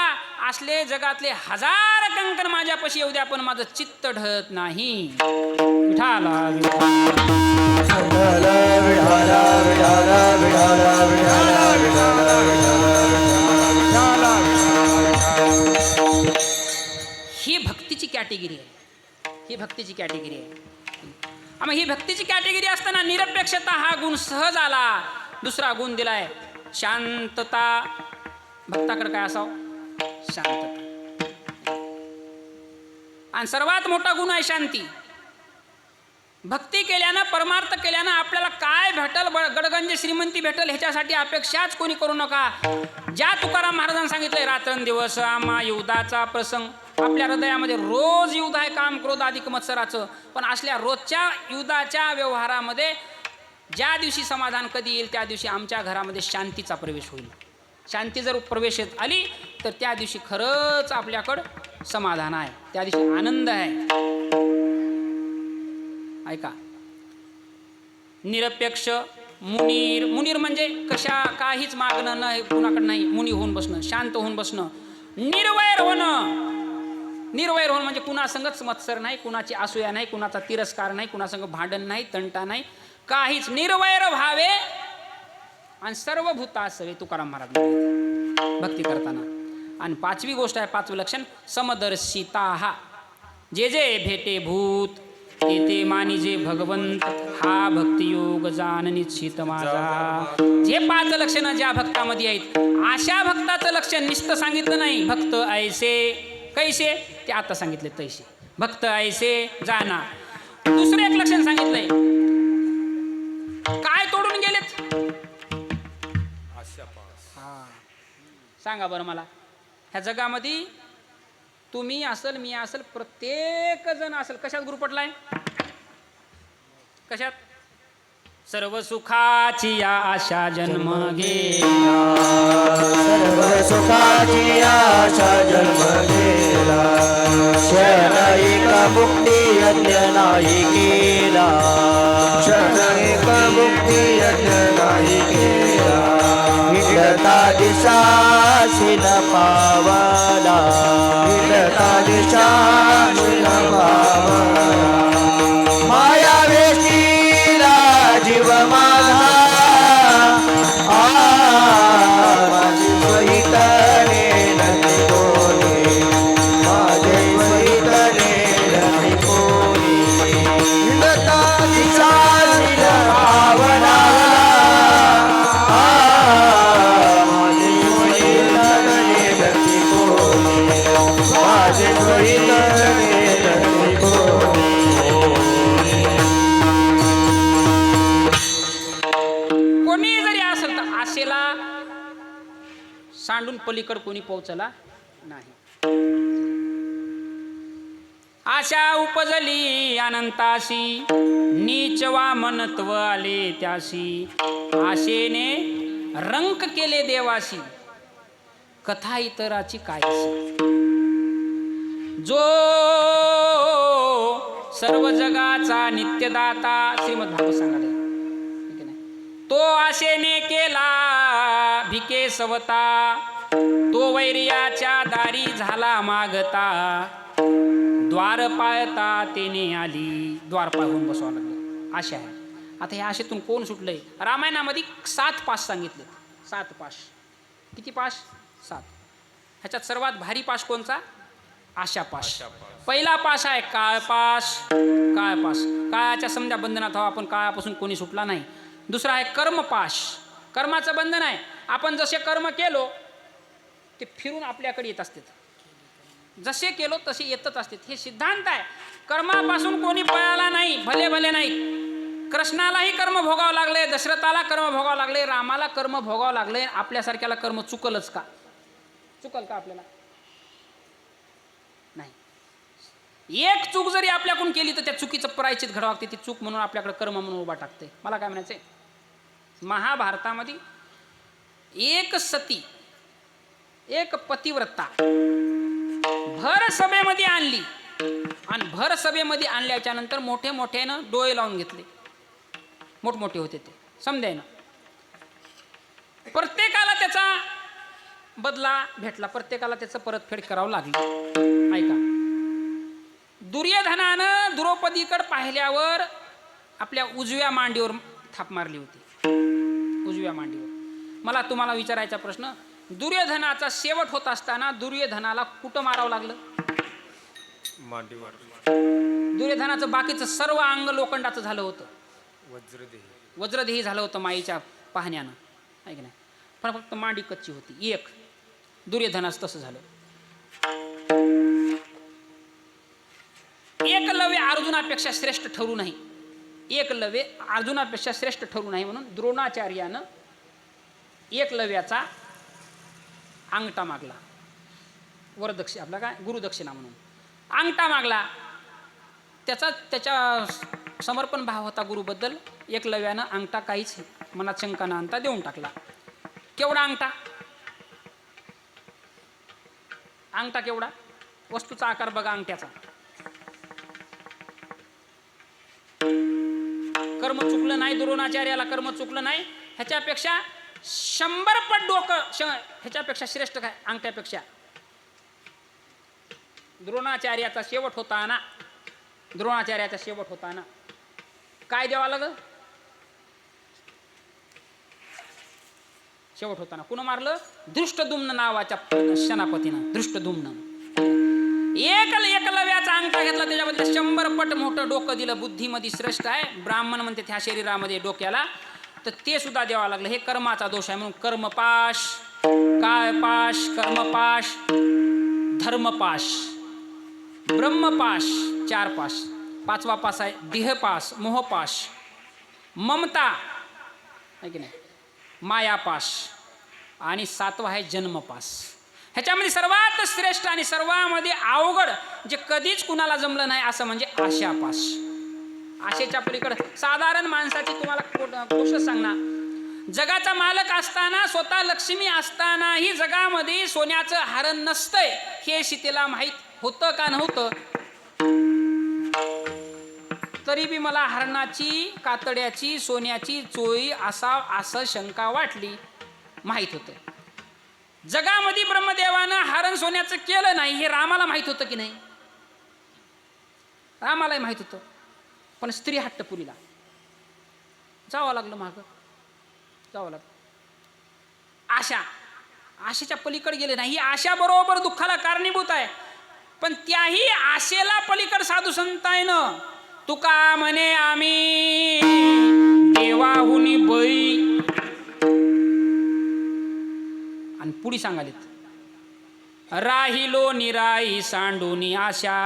असले जगातले 1000 कंकण माझ्यापाशी येऊ द्या, पण माझं चित्त ढळत नाही. ही भक्तीची कॅटेगरी आहे. ही भक्तीची कॅटेगरी आहे. मग ही भक्तीची कॅटेगरी असताना निरपेक्षता हा गुण सहज आला. दुसरा गुण दिलाय शांतता. भक्ताकडे काय असावं? शांतता. आणि सर्वात मोठा गुण आहे शांती. भक्ती केल्यानं, परमार्थ केल्यानं आपल्याला काय भेटल, गडगंज श्रीमंती भेटल ह्याच्यासाठी अपेक्षाच कोणी करू नका. ज्या तुकाराम महाराजांनी सांगितलंय, रात्रंदिवस आम्हा युद्धाचा प्रसंग. आपल्या हृदयामध्ये रोज युद्ध आहे, काम क्रोध अधिक मत्सराचं. पण असल्या रोजच्या युद्धाच्या व्यवहारामध्ये ज्या दिवशी समाधान कधी येईल त्या दिवशी आमच्या घरामध्ये शांतीचा प्रवेश होईल. शांती जर प्रवेश आली तर त्या दिवशी खरंच आपल्याकडं समाधान आहे, त्या दिवशी आनंद आहे. ऐका, निरपेक्ष मुनीर म्हणजे काहीच मागणं नाही, कुणाकडं नाही, मुनी होऊन बसणं, शांत होऊन बसणं, निर्वैर होणं. निर्वैर होणं म्हणजे कुणासंगच मत्सर नाही, कुणाची असूया नाही, कुणाचा तिरस्कार नाही, कुणासंग भांडण नाही, तंटा नाही, काहीच निर्वैर भावे आणि सर्व भूतासवे तुकाराम महाराज म्हणतात भक्ती करताना. आणि पाचवी गोष्ट आहे, पाचवं लक्षण समदर्शिता. हा जे जे भेटे भूत ते ते मानिजे भगवंत, हा भक्तियोग जाण निश्चित माझा. जे पाच लक्षणं ज्या भक्तामध्ये आहेत अशा भक्ताचं लक्षण नुसतं सांगितलं नाही. भक्त ऐसे कैसे ते आता सांगितले तैसे. भक्त ऐसे जाना. दुसरं एक लक्षण सांगितलंय, काय तोडून गेलेत. हा सांगा बरं मला, ह्या जगामध्ये तुम्ही असल मी असल प्रत्येक जण असल कशात गुरपटलाय. कशात. सर्व सुखाची आशा जन्म गेला, सर्व सुखाची आशा जन्म गेला, क्षण एक मुक्ती यज्ञ नाही केला, क्षण एक मुक्ती यज्ञ नाही केला, विडता दिशा शिन पावला, विडता दिशा शिन पावला, माया वेशीला जीव माझा, माझे सहितने नदी कोणी, माझे सहितने नदी कोणी, विडता दिशा शिन पावला, माझे सहितने नदी कोणी, माझे सहितने नदी कोणी. कोणी जरी असेल तर आशेला सांडून पलीकड कोणी पोहोचला नाही. आशा उपजली अनंताशी, नीच वामनत्व आले त्याशी, आशेने रंक केले देवाशी, कथा इतराची काय. जो सर्व जगाचा नित्यदाता श्रीमद भागवत सांगाले, तो आशेने केला भिके सवता, तो वैर्याच्या दारी झाला मागता, द्वार पाळता तेने आली. द्वार पाळून बसवावं लागलं. आशा आहे. आता ह्या आशेतून कोण सुटलंय. रामायणामध्ये 7 पाश सांगितले. 7 पाश. किती पाश. 7. ह्याच्यात सर्वात भारी पाश कोणचा. आशा पाश. पहिला पाश आहे काळ पाश. काळ पाश. काळाच्या समजा बंधनात हवा, आपण काळापासून कोणी सुटला नाही. दुसरा आहे कर्मपाश. कर्माचं बंधन आहे. आपण जसे कर्म केलो ते फिरून आपल्याकडे येत असतात. जसे केलो तसे येतच असतात. हे सिद्धांत आहे. कर्मापासून कोणी पळाला नाही. भले भले नाही. कृष्णालाही कर्म भोगावं लागले, दशरथाला कर्म भोगावं लागले, रामाला कर्म भोगावं लागले. आपल्यासारख्याला कर्म चुकलच का. चुकल का आपल्याला. नाही. एक चूक जरी आपल्याकडून केली तर त्या चुकीचं प्रायश्चित घडावं लागते. ती चूक म्हणून आपल्याकडे कर्म म्हणून उभा टाकते. मला काय म्हणायचंय, महाभारतामध्ये एक सती, एक पतिव्रता भर सभेमध्ये आणली आणि भर सभेमध्ये आणल्याच्या नंतर मोठे मोठ्यानं डोळे लावून घेतले. मोठमोठे होते ते समजायनं. प्रत्येकाला त्याचा बदला भेटला. प्रत्येकाला त्याचं परतफेड करावं लागली. ऐका, दुर्योधनानं द्रौपदीकडे पाहिल्यावर आपल्या उजव्या मांडीवर थाप मारली होती. उजव्या मांडीवर. मला तुम्हाला विचारायचा प्रश्न, दुर्योधनाचा शेवट होत असताना दुर्योधनाला कुठं मारावं लागलं. मांडीवर. दुर्योधनाचं बाकीचं सर्व अंग लोखंडाचं झालं होतं. वज्रदेही झालं होतं माईच्या पाहण्यानं. आहे की नाही. पण फक्त मांडी कच्ची होती. एक दुर्योधनाचं तसं झालं. एकलव्य अर्जुनापेक्षा श्रेष्ठ ठरू नाही. एकलव्य अर्जुनापेक्षा श्रेष्ठ ठरू नाही म्हणून द्रोणाचार्यानं एकलव्याचा अंगठा मागला. वरदक्षिणा आपला काय गुरुदक्षिणा म्हणून अंगठा मागला. त्याच्या समर्पण भाव होता गुरुबद्दल. एकलव्यानं अंगठा काहीच मनात शंका न आणता देऊन टाकला. केवढा अंगठा. अंगठा केवढा. वस्तूचा आकार बघा अंगठ्याचा. कर्म चुकलं नाही द्रोणाचार्याला. कर्म चुकलं नाही. ह्याच्यापेक्षा 100 पट डोकं ह्याच्यापेक्षा श्रेष्ठ काय अंगठ्यापेक्षा. द्रोणाचार्याचा शेवट होताना काय द्यावा लागलं. शेवट होताना कुणं मारलं? दृष्टद्युम्न नावाच्या सेनापतीनं. दृष्टद्युम्न एकलव्याचा अंगठा घेतला, त्याच्याबद्दल 100 पट मोठं डोकं दिलं. बुद्धीमध्ये श्रेष्ठ आहे, ब्राह्मण म्हणते ह्या शरीरामध्ये डोक्याला, तर ते सुद्धा द्यावं लागलं. हे कर्माचा दोष आहे म्हणून कर्मपाश, काय पाश, कर्मपाश, धर्मपाश, ब्रह्मपाश, 4 पाश. 5वा पास आहे देहपाश, मोहपाश, ममता आहे की नाही, मायापाश, आणि 7वा आहे जन्मपाश. ह्याच्यामध्ये सर्वात श्रेष्ठ आणि सर्वांमध्ये अवघड जे कधीच कुणाला जमलं नाही असं म्हणजे आशापाश. आशेच्या पलीकडे साधारण माणसाची तुम्हाला गोष्ट सांगणार, जगाचा मालक असताना, स्वतः लक्ष्मी असतानाही जगामध्ये सोन्याचं हरण नसतंय हे सीतेला माहीत होतं का नव्हतं? तरी बी मला हरणाची, कातड्याची, सोन्याची चोळी असं शंका वाटली. माहीत होतं जगामध्ये ब्रह्मदेवानं हरण सोन्याचं केलं नाही हे रामाला माहीत होतं की नाही? रामालाही माहीत होतं, पण स्त्री हट्टपुरीला जावं लागलं, मागं जावं लागलं. आशेच्या पलीकडे गेले नाही. ही आशा बरोबर दुःखाला कारणीभूत आहे, पण त्याही आशेला पलीकड साधू संत आहे ना. तुका म्हणे आम्ही देवाहुनी बळी, आणि पुढी सांगालीत राहिलो निराई सांडूनी आशा.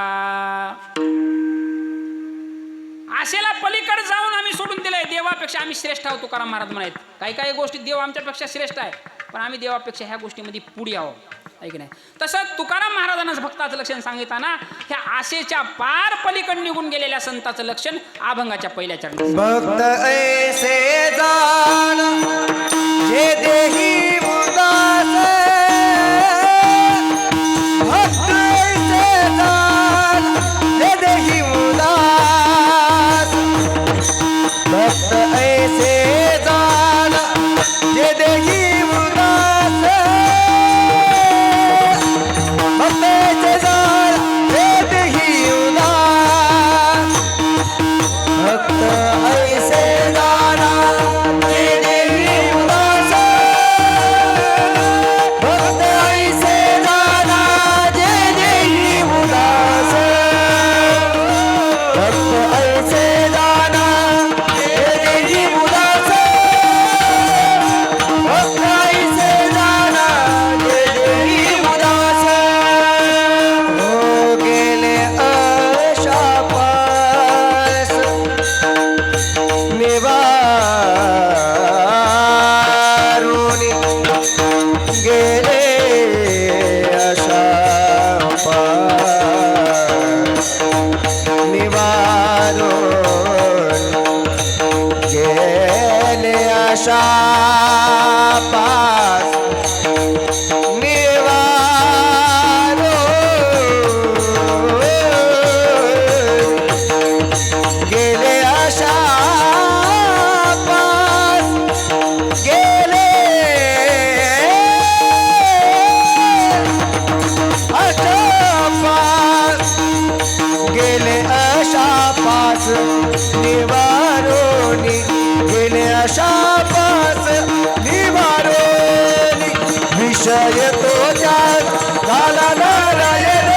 आशेला पलीकडे जाऊन आम्ही सोडून दिलंय. देवापेक्षा आम्ही श्रेष्ठ आहोत तुकाराम महाराज म्हणायत. काही गोष्टी देव आमच्यापेक्षा श्रेष्ठ आहे, पण आम्ही देवापेक्षा ह्या गोष्टीमध्ये पुढे आहोत, आहे की नाही? तसं तुकाराम महाराजांनाच भक्ताचं लक्षण सांगितताना ह्या आशेच्या पार पलीकडे निघून गेलेल्या संताचं लक्षण अभंगाच्या पहिल्या चरणी. भक्त ऐसे जाण जे देही उदास, भक्त ऐसे जाण जे देही उदास, भक्त ऐसे जाण जे देही उदास, भक्त ऐसे जाण जे देही उदास, भक्त ऐसे जाणा जे देही उदास, भक्त ऐसे जाणा जे देही उदास, भक्त ऐसे जाणा जे देही उदास, भक्त ऐसे जाणा जे देही उदास. हो गेले अशापास निवारुनी, गेले अशापास निवारुनी, गेले अशापास गेले अशापास, गेले अशापास, गेले अशापास निवारोनी, गेले अशापास निवारोनी, विषय तो त्यात झाला नारायण,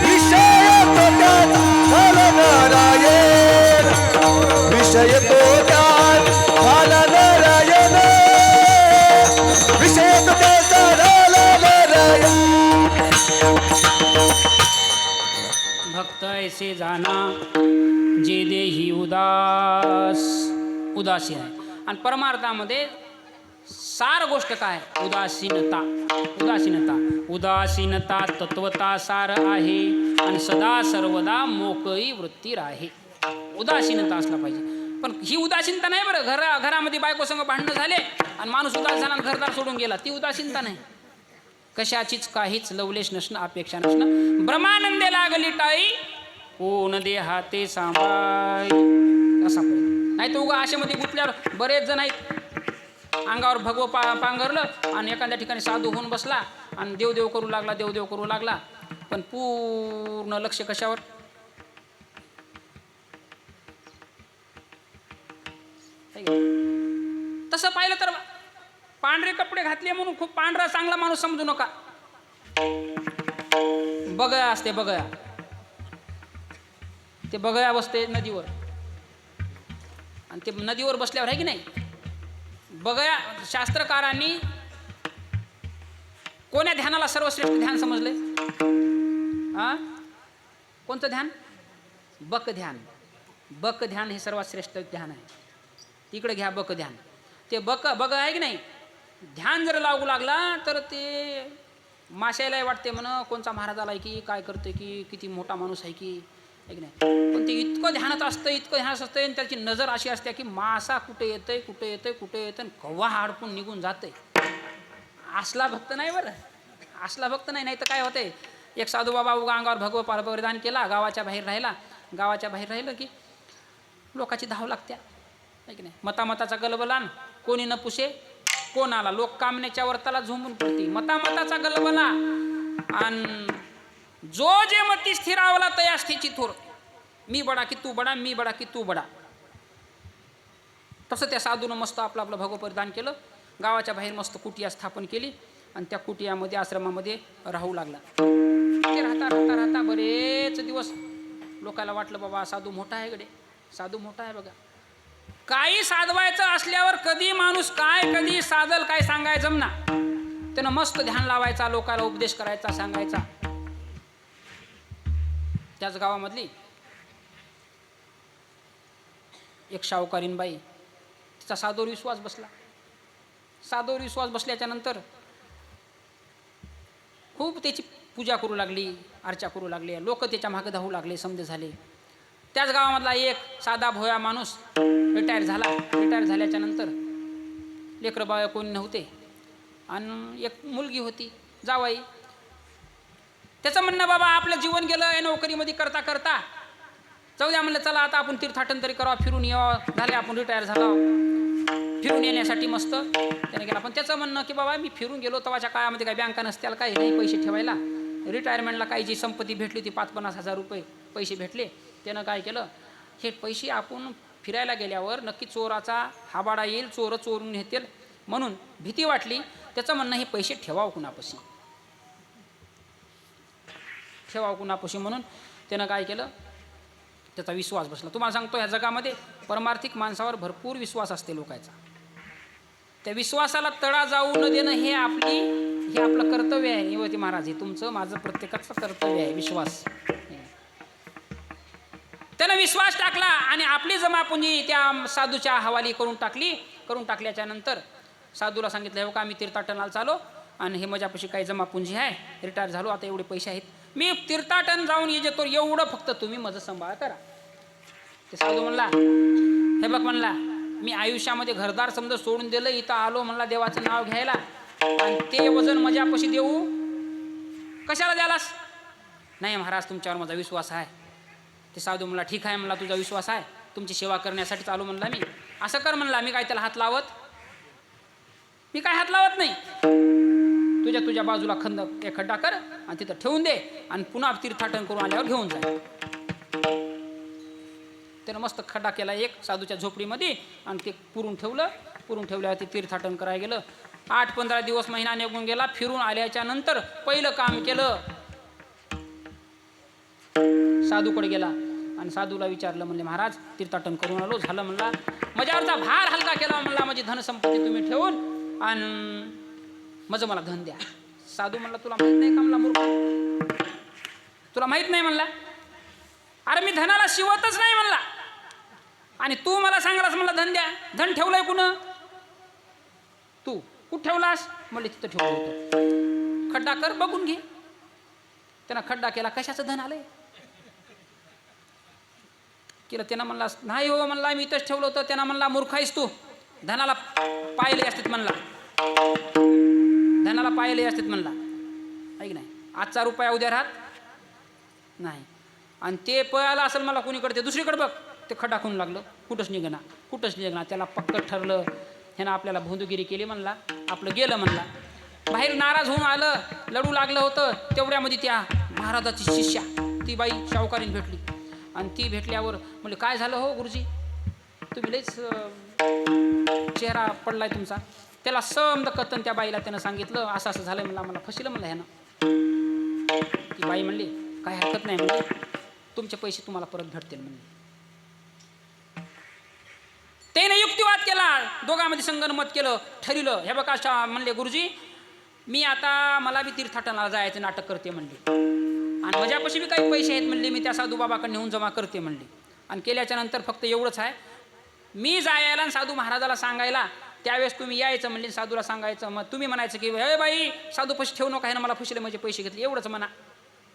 विषय तो त्यात झाला नारायण, विषय तो त्यात झाला नारायण, विषय तो त्यात झाला नारायण. भक्त ऐसे जाना जे देही उदासीन आहे. आणि परमार्थामध्ये सार गोष्ट काय? उदासीनता. उदासीनता तत्वता सार आहे आणि सदा सर्वदा मोकळी वृत्ती राहे. उदासीनता असला पाहिजे. पण ही उदासीनता नाही बरं. घरामध्ये बायको संग भांडणं झाले आणि माणूस उदास झाला आणि घरदार सोडून गेला, ती उदासीनता नाही. कशाचीच काहीच लवलेश नसणं, अपेक्षा नसणं. ब्रह्मानंदे लागली टाळी, कोण देहाते सांभाळ, असा नाही तर उगा आशेमध्ये गुंतल्यावर बरेच जण आहेत. अंगावर भगवं पांघरलं आणि एखाद्या ठिकाणी साधू होऊन बसला आणि देवदेव करू लागला, पण पूर्ण लक्ष कशावर? तसं पाहिलं तर पांढरे कपडे घातले म्हणून खूप पांढरा चांगला माणूस समजू नका. बगळा असते बगळा, ते बगळा बसते नदीवर आणि ते नदीवर बसल्यावर आहे की नाही, बगळा शास्त्रकारांनी कोण्या ध्यानाला सर्वश्रेष्ठ ध्यान समजले? हा, कोणतं ध्यान? बक ध्यान. बक ध्यान हे सर्वात श्रेष्ठ ध्यान आहे. तिकडे घ्या बक ध्यान. ते बग आहे की नाही, ध्यान जर लागू लागला तर ते माशायलाही वाटते म्हण कोणचा महाराज आलाय की काय करतोय की किती मोठा माणूस आहे की नाही. पण ते इतकं ध्यानात असतं, इतकं ध्यानात असतं आणि त्याची नजर अशी असते की मासा कुठे येतंय कुठे येतंय कुठे येतं कव्हा हाडपून निघून जातंय. असला भक्त नाही बरं, असला भक्त नाही. नाही तर काय होतंय, एक साधू बाबा उगा अंगावर भगवं परिधान केला, गावाच्या बाहेर राहिला. गावाच्या बाहेर राहिलं की लोकांची धाव लागत्या आहे की नाही. मतामताचा गलबलान कोणी न पुसे कोणाला, लोक कामण्याच्या वर्ताला झुंबून पडती. मतामताचा गलबला आणि जो जे मती स्थिरावला तया स्थिची थोर. मी बडा की तू बडा, मी बडा की तू बडा. तसं त्या साधूनं मस्त आपलं आपलं भगवं परिधान केलं, गावाच्या बाहेर मस्त कुटिया स्थापन केली आणि त्या कुटियामध्ये आश्रमामध्ये राहू लागला. ते राहता राहता राहता बरेच दिवस लोकांना वाटलं बाबा साधू मोठा आहे गडे, साधू मोठा आहे बघा. काही साधवायचं असल्यावर कधी माणूस काय कधी साधल काय सांगायचं जमना. त्यानं मस्त ध्यान लावायचा, लोकांना उपदेश करायचा, सांगायचा. त्याच गावामधली एक शाहूकारीन बाई, तिचा साधूवर विश्वास बसला. साधूवर विश्वास बसल्याच्या नंतर खूप त्याची पूजा करू लागली, अर्चा करू लागली. लोक त्याच्या मागे धावू लागले, समजे झाले. त्याच गावामधला एक साधा भोया माणूस रिटायर झाला. रिटायर झाल्याच्या नंतर लेकरं बाळ कोणी नव्हते आणि एक मुलगी होती जावाई. त्याचं म्हणणं बाबा आपलं जीवन गेलं आहे नोकरीमध्ये करता करता, जाऊ द्या म्हणलं चला आता आपण तीर्थाटन तरी करावं, फिरून यावं. झाले आपण रिटायर झाला, फिरून येण्यासाठी मस्त त्याने गेला. पण त्याचं म्हणणं की बाबा मी फिरून गेलो तेव्हाच्या काळामध्ये काही बँका नसत्याला, काही नाही पैसे ठेवायला. रिटायरमेंटला काही जी संपत्ती भेटली होती 5-50 हजार रुपये पैसे भेटले. त्यानं काय केलं, हे पैसे आपण फिरायला गेल्यावर नक्की चोराचा हाबाडा येईल, चोर चोरून नेतील म्हणून भीती वाटली. त्याचं म्हणणं हे पैसे ठेवावं कुणापाशी, ठेवावं कुणापाशी म्हणून त्यानं काय केलं, त्याचा विश्वास बसला. तुम्हाला सांगतो ह्या जगामध्ये परमार्थिक माणसावर भरपूर विश्वास असते लोकांचा. त्या विश्वासाला तडा जाऊ न देणं हे आपलं कर्तव्य आहे. निवृत्ती महाराज, हे तुमचं माझं प्रत्येकाचं कर्तव्य आहे. विश्वास, त्यानं विश्वास टाकला आणि आपली जमापुंजी त्या साधूच्या हवाली करून टाकली. करून टाकल्याच्या नंतर साधूला सांगितलं, हो का मी तीर्थाटनाला चालो आणि हे माझ्यापाशी काही जमापुंजी आहे, रिटायर झालो, आता एवढे पैसे आहेत, मी तीर्थाटन जाऊन येतो, एवढं फक्त तुम्ही माझं सांभाळ करा. ते साधू म्हणला, हे बघ म्हणला मी आयुष्यामध्ये घरदार समजा सोडून दिलं, इथं आलो म्हणला देवाचं नाव घ्यायला आणि ते वजन माझ्यापाशी देऊ कशाला द्यालास? नाही महाराज तुमच्यावर माझा विश्वास आहे. ते साधू म्हणला, ठीक आहे म्हणला, तुझा विश्वास आहे, तुमची सेवा करण्यासाठी चालू म्हणला मी. असं कर म्हणला, मी काय त्याला हात लावत, मी काय हात लावत नाही. तुझ्या बाजूला एक खड्डा कर आणि तिथं ठेवून दे आणि पुन्हा तीर्थाटन करून आल्यावर घेऊन जा. त्यानं मस्त खड्डा केला एक साधूच्या झोपडीमध्ये आणि ते पुरून ठेवलं. पुरून ठेवल्यावर ते तीर्थाटन करायला गेलं. 8-15 दिवस महिना निघून गेला. फिरून आल्याच्या नंतर पहिलं काम केलं, साधूकडे गेला आणि साधूला विचारलं, म्हणले महाराज तीर्थाटन करून आलो, झालं म्हणला, माझ्यावरचा भार हलका केला म्हणला, माझी धनसंपत्ती तुम्ही ठेवून आणि माझं मला धन द्या. साधू म्हणला, तुला माहित नाही का म्हणला मूर्ख, तुला माहित नाही म्हणला, अरे मी धनाला शिवतच नाही म्हणला आणि तू मला सांगलास म्हणला धन द्या. धन ठेवलंय कुण, तू कुठं ठेवलास? म्हणले तिथं ठेवलं होतं. खड्डा कर बघून घे. त्यानं खड्डा केला, कशाचं धन आलंय केलं. त्यानं म्हणला, नाही हो म्हणला मी इथंच ठेवलं होतं. त्यानं म्हणला, मूर्ख आहेस तू, धनाला पायले असतात म्हणला, धनाला पायले असतात म्हणला, ऐक नाही, आजचा रुपया उद्या राहत नाही. आणि ते पळाला असेल मला कोणीकडे, ते दुसरीकडे बघ. ते खड्डा खून लागलं, कुठंच निघणार. त्याला पक्क ठरलं, ह्यानं आपल्याला भोंदूगिरी केली म्हणला, आपलं गेलं म्हणला. बाहेर नाराज होऊन आलं, लढू लागलं होतं. तेवढ्यामध्ये त्या महाराजाची शिष्या ती बाई शाहूकारीन भेटली आणि ती भेटल्यावर म्हणले, काय झालं हो गुरुजी, तुम्ही लयच चेहरा पडलाय तुमचा, त्याला समद कथन त्या बाईला त्यानं सांगितलं, असं असं झालं म्हणलं, मला फसलं म्हणलं ह्यानं. ती बाई म्हणली काय हरकत नाही म्हणली, तुमचे पैसे तुम्हाला परत भेटतील म्हणले. त्याने युक्तिवाद केला, दोघांमध्ये संगनमत केलं, ठरलं. हे बघा म्हणले गुरुजी, मी आता मला बी तीर्थाटनाला जायचं नाटक करते म्हणले, आणि माझ्यापाशी बी काही पैसे आहेत म्हणले, मी त्या साधू बाबाकडे नेऊन जमा करते म्हणले. आणि केल्याच्या नंतर फक्त एवढंच आहे, मी जायला आणि साधू महाराजाला सांगायला, त्यावेळेस तुम्ही यायचं म्हणले, साधूला सांगायचं. मग तुम्ही म्हणायचं की हे बाई साधू पैसे ठेवू नका, ह्यानं मला फसले, माझे पैसे घेतले. एवढंच म्हणा,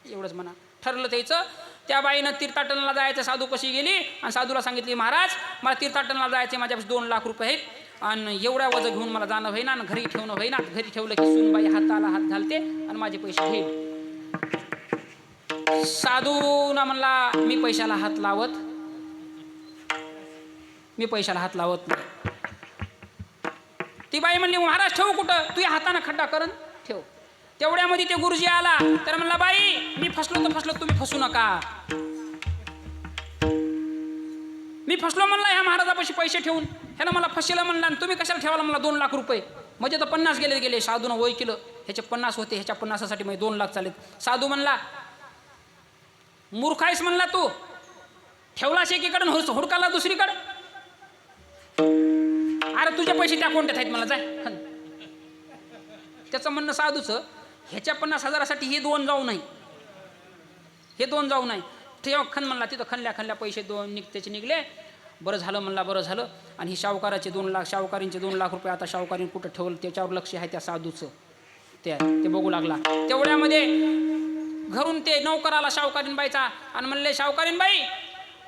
एवढंच म्हणा. ठरलं त्याचं. त्या बाईनं तीर्थाटनाला जायचं, साधू कशी गेली आणि साधूला सांगितली, महाराज मला तीर्थाटनाला जायचे, माझ्यापाशी 2 लाख रुपये आहेत आणि एवढ्या वजन घेऊन मला जाणं होईना आणि घरी ठेवणं होईना. घरी ठेवलं की सूनबाई हाताला हात घालते आणि माझे पैसे घेईल. साधूना म्हणला मी पैशाला हात लावत नाही. ती बाई म्हणली महाराज ठेवू कुठं, तू या हाताने खड्डा करून ठेव. तेवढ्यामध्ये ते गुरुजी आला, तर म्हणला बाई मी फसलो तर फसलो, तुम्ही फसू नका. मी फसलो म्हणला ह्या महाराजापाशी पैसे ठेवून, ह्याला मला फसलं म्हणला, आणि तुम्ही कशाला ठेवाला म्हणला 2 लाख रुपये. म्हणजे तर 50 गेले. साधूनं वय केलं, ह्याचे 50 होते, ह्याच्या 50साठी म्हणजे 2 लाख चालेत. साधू म्हणला मूर्ख आहेस म्हणला, तू ठेवलास एकीकडे हुडकाला दुसरीकडे. अरे तुझे पैसे त्या कोणत्यात आहेत मला, जाय. त्याचं म्हणणं साधूचं, ह्याच्या 50,000साठी हे 2 जाऊ नाही, ठेव खन म्हणला. तिथं खणल्या पैसे 2 त्याचे निघले. बरं झालं म्हणला, बरं झालं. आणि ही शाहूकाराचे 2 लाख, शाहूकारींचे 2 लाख रुपये आता शाहूकारीने कुठं ठेवलं त्याच्यावर लक्ष आहे त्या साधूचं. ते बघू लागला. तेवढ्यामध्ये घरून ते नौकराला शाहूकारीन बाईचा, आणि म्हणले शाहूकारीन बाई,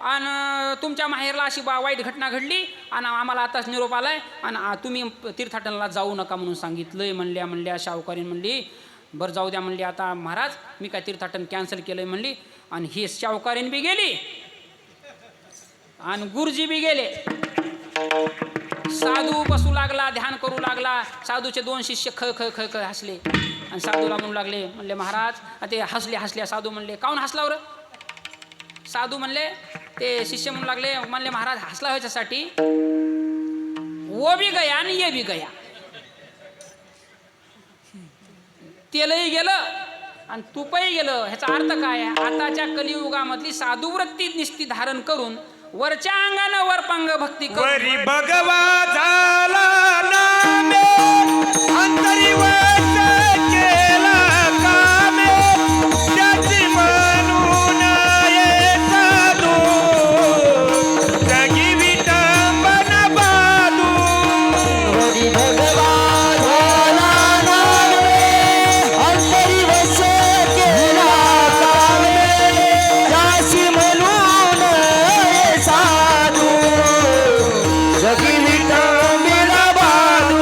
आणि तुमच्या माहेरला अशी वाईट घटना घडली आणि आम्हाला आताच निरोप आलाय आणि तुम्ही तीर्थाटनाला जाऊ नका म्हणून सांगितलंय. म्हणल्या शाहूकारीन म्हणली बरं जाऊ द्या म्हणली, आता महाराज मी काय तीर्थाटन कॅन्सल केलंय म्हणली. आणि ही शाहूकारीन बी गेली आणि गुरुजी बी गेले. साधू बसू लागला, ध्यान करू लागला. साधूचे 2 शिष्य ख ख ख ख हसले आणि साधूला म्हणू लागले, म्हणले महाराज. ते हसले. साधू म्हणले काऊन हसला रे. साधू म्हणले, ते शिष्य म्हणू लागले, म्हणले महाराज हसला व्हायच्यासाठी वो भी गया आणि ये भी गया, तेलही गेलं आणि तुपही गेलं. ह्याचा अर्थ काय आहे, आताच्या कलियुगामधली साधुवृत्ती निस्ती धारण करून वरच्या अंगानं वरपांग भक्ती वरी भगवा झाला नामे, अंतरी वास केला कामे, त्याची म्हणून ये साधू, जगी विटंबन बाधू. वरी भगवा झाला नामे, अंतरी वास केला कामे, त्याची म्हणून ये साधू, जगी विटंबन बाधू.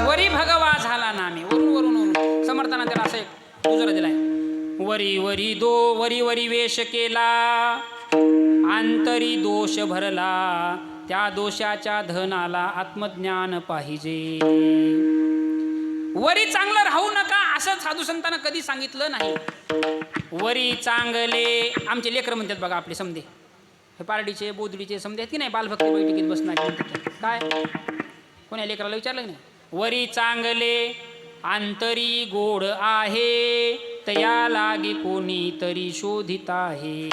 वरी भगवा झाला नामे. वरून समर्थाना त्याला असं एक उजरा दिलाय. वरी वेश केला, आंतरी दोष भरला, त्या दोषाच्या धनाला आत्मज्ञान पाहिजे. वरी चांगलं राहू नका असं साधू संतांना कधी सांगितलं नाही. वरी चांगले आमचे लेकरं म्हणतात बघा, आपले समधे हे पारडीचे बोधडीचे समधे आहेत की नाही, बालभक्ती बैठकीत बसणार काय, कोण्या लेकराला विचारलं नाही. वरी चांगले आंतरी गोड आहे, तया लागे कोणी तरी शोधित आहे.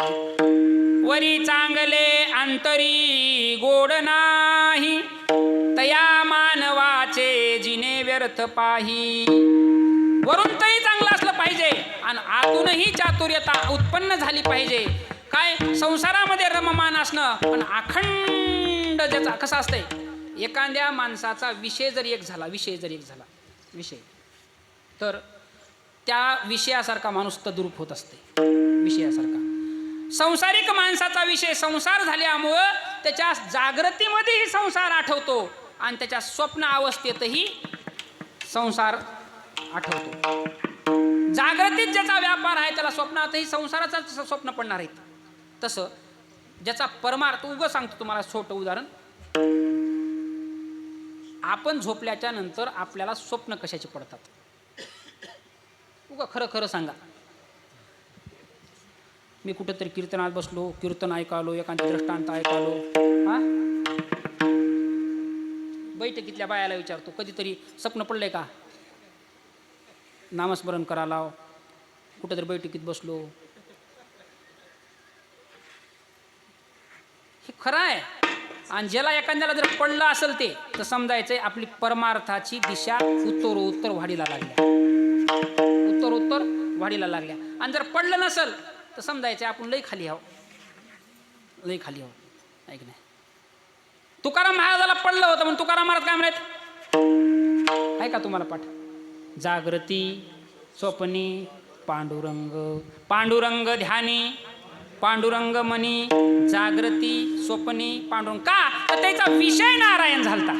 वरी चांगले आंतरी गोड नाही, तया मानवाचे जिने व्यर्थ पाही. वरून तरी चांगलं असलं पाहिजे आणि आतूनही चातुर्यता उत्पन्न झाली पाहिजे. काय संसारामध्ये रममान असणं, पण अखंड ज्याचा कसं असतंय, एखाद्या माणसाचा विषय जर एक झाला विषय, तर त्या विषयासारखा माणूस तद्रूप होत असते. विषयासारखा संसारिक माणसाचा विषय संसार झाल्यामुळं त्याच्या जागृतीमध्येही संसार आठवतो आणि त्याच्या स्वप्न अवस्थेतही संसार आठवतो. जागृतीत ज्याचा व्यापार आहे त्याला स्वप्नातही संसाराचं स्वप्न पडणार आहेत. तसं ज्याचा परमार्थ, उगं सांगतो तुम्हाला छोटं उदाहरण, आपण झोपल्याच्या नंतर आपल्याला स्वप्न कशाचे पडतात, उगं खरं सांगा. मी कुठंतरी कीर्तनात बसलो, कीर्तन ऐकालो, एखादी दृष्टांत ऐकालो, हा बैठकीतल्या बायाला विचारतो, कधीतरी स्वप्न पडलंय का? नामस्मरण करायला कुठंतरी बैठकीत बसलो. हे खरं आहे. आणि ज्याला एखाद्याला जर पडलं असेल ते तर समजायचंय आपली परमार्थाची दिशा उत्तरोत्तर वाढीला लागल्या, उत्तरोत्तर वाढीला लागल्या. आणि जर पडलं नसेल तर समजायचं आपण लई खाली आहो, लई खाली आहो. ऐक नाही, तुकाराम महाराजाला पडलं होतं म्हणून तुकाराम महाराज काय म्हणत आहे का तुम्हाला पाठ? जागृती स्वप्नी पांडुरंग, पांडुरंग ध्यानी पांडुरंग मनी, जागृती स्वप्नी पांडुरंग. का तर त्याचा विषय नारायण झालता.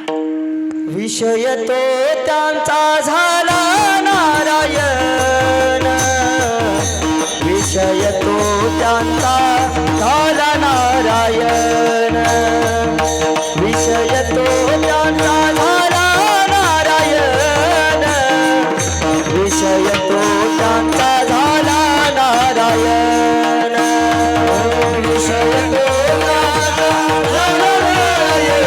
विषय तो त्यांचा झाला नारायण, विषय तो त्यांचा झाला नारायण, विषय तो त्यांचा झाला नारायण, विषय तो त्यांचा झाला नारायण, विषय तो त्यांचा झाला नारायण,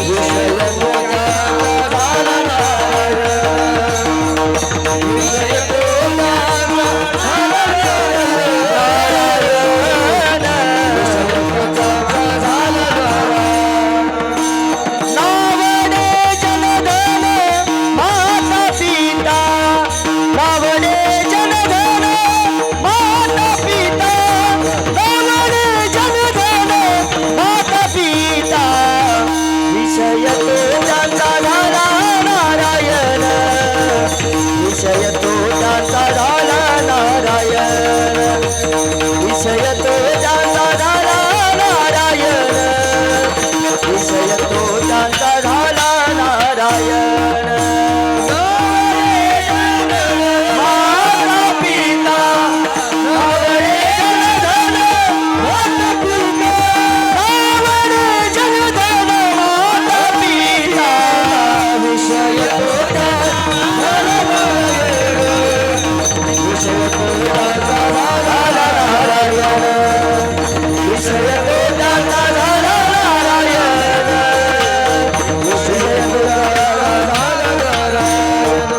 विषय तो त्यांचा झाला नारायण, विषय तो त्यांचा झाला नारायण, विषय तो त्यांचा झाला नारायण. नावडे जनधन माता पिता, नावडे जनधन माता पिता, नावडे जनधन माता पिता, विषय तो त्यांचा झाला नारायण, विषय तो त्यांचा झाला नारायण, विषय तो त्यांचा झाला नारायण, विषय तो त्यांचा झाला नारायण. माता पिता, नावडे जनधन माता पिता, नावडे जनधन माता पिता, विषय तो त्यांचा झाला नारायण, विषय तो त्यांचा झाला नारायण, विषय तो त्यांचा झाला नारायण, विषय तो त्यांचा झाला नारायण,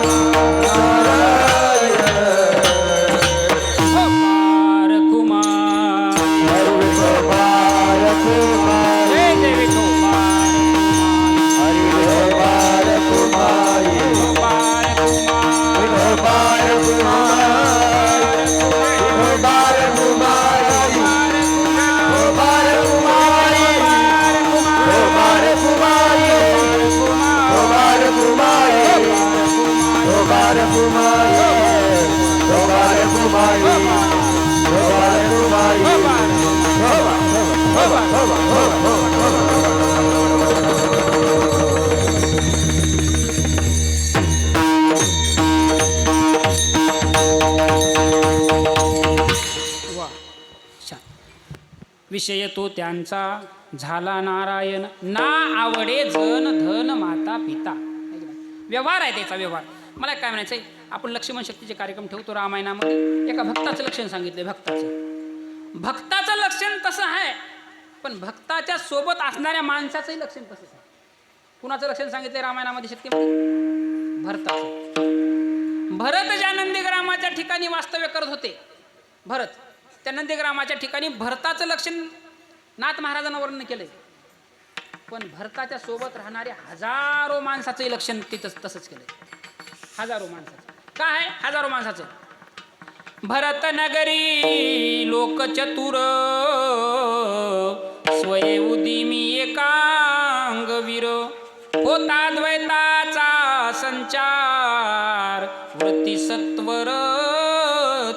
पार कुमार हरि गोपाल कुमार, जय जय विठो हरि गोपाल कुमार, पार कुमार गोपाल कुमार, गोपाल कुमार, गोपाल कुमार, गोपाल कुमार, गोपाल कुमार, गोपाल कुमार, गोपाल कुमार, वा छान. विषय तो त्यांचा झाला नारायण, ना आवडे जन धन माता पिता. व्यवहार आहे त्याचा व्यवहार. मला काय म्हणायचंय, आपण लक्ष्मण शक्तीचे कार्यक्रम ठेवतो रामायणामध्ये. एका भक्ताचं लक्षण सांगितलंय. भक्ताचं लक्षण तसं आहे, पण भक्ताच्या सोबत असणाऱ्या माणसाचंही लक्षण तसंच आहे. कुणाचं लक्षण सांगितलंय रामायणामध्ये शक्तीमध्ये? भरताचं. भरत ज्या नंदीग्रामाच्या ठिकाणी वास्तव्य करत होते, भरत त्या नंदीग्रामाच्या ठिकाणी भरताचं लक्षण नाथ महाराजांना वर्णन केलंय. पण भरताच्या सोबत राहणारे हजारो माणसाचंही लक्षण तिथं तसंच केलंय. हजारो माणसाचं. काय आहे हजारो माणसाचं? भरत नगरी लोक चतुर, स्वये उदिमी एकांग वीर, होता द्वैताचा संचार, वृत्ती सत्वर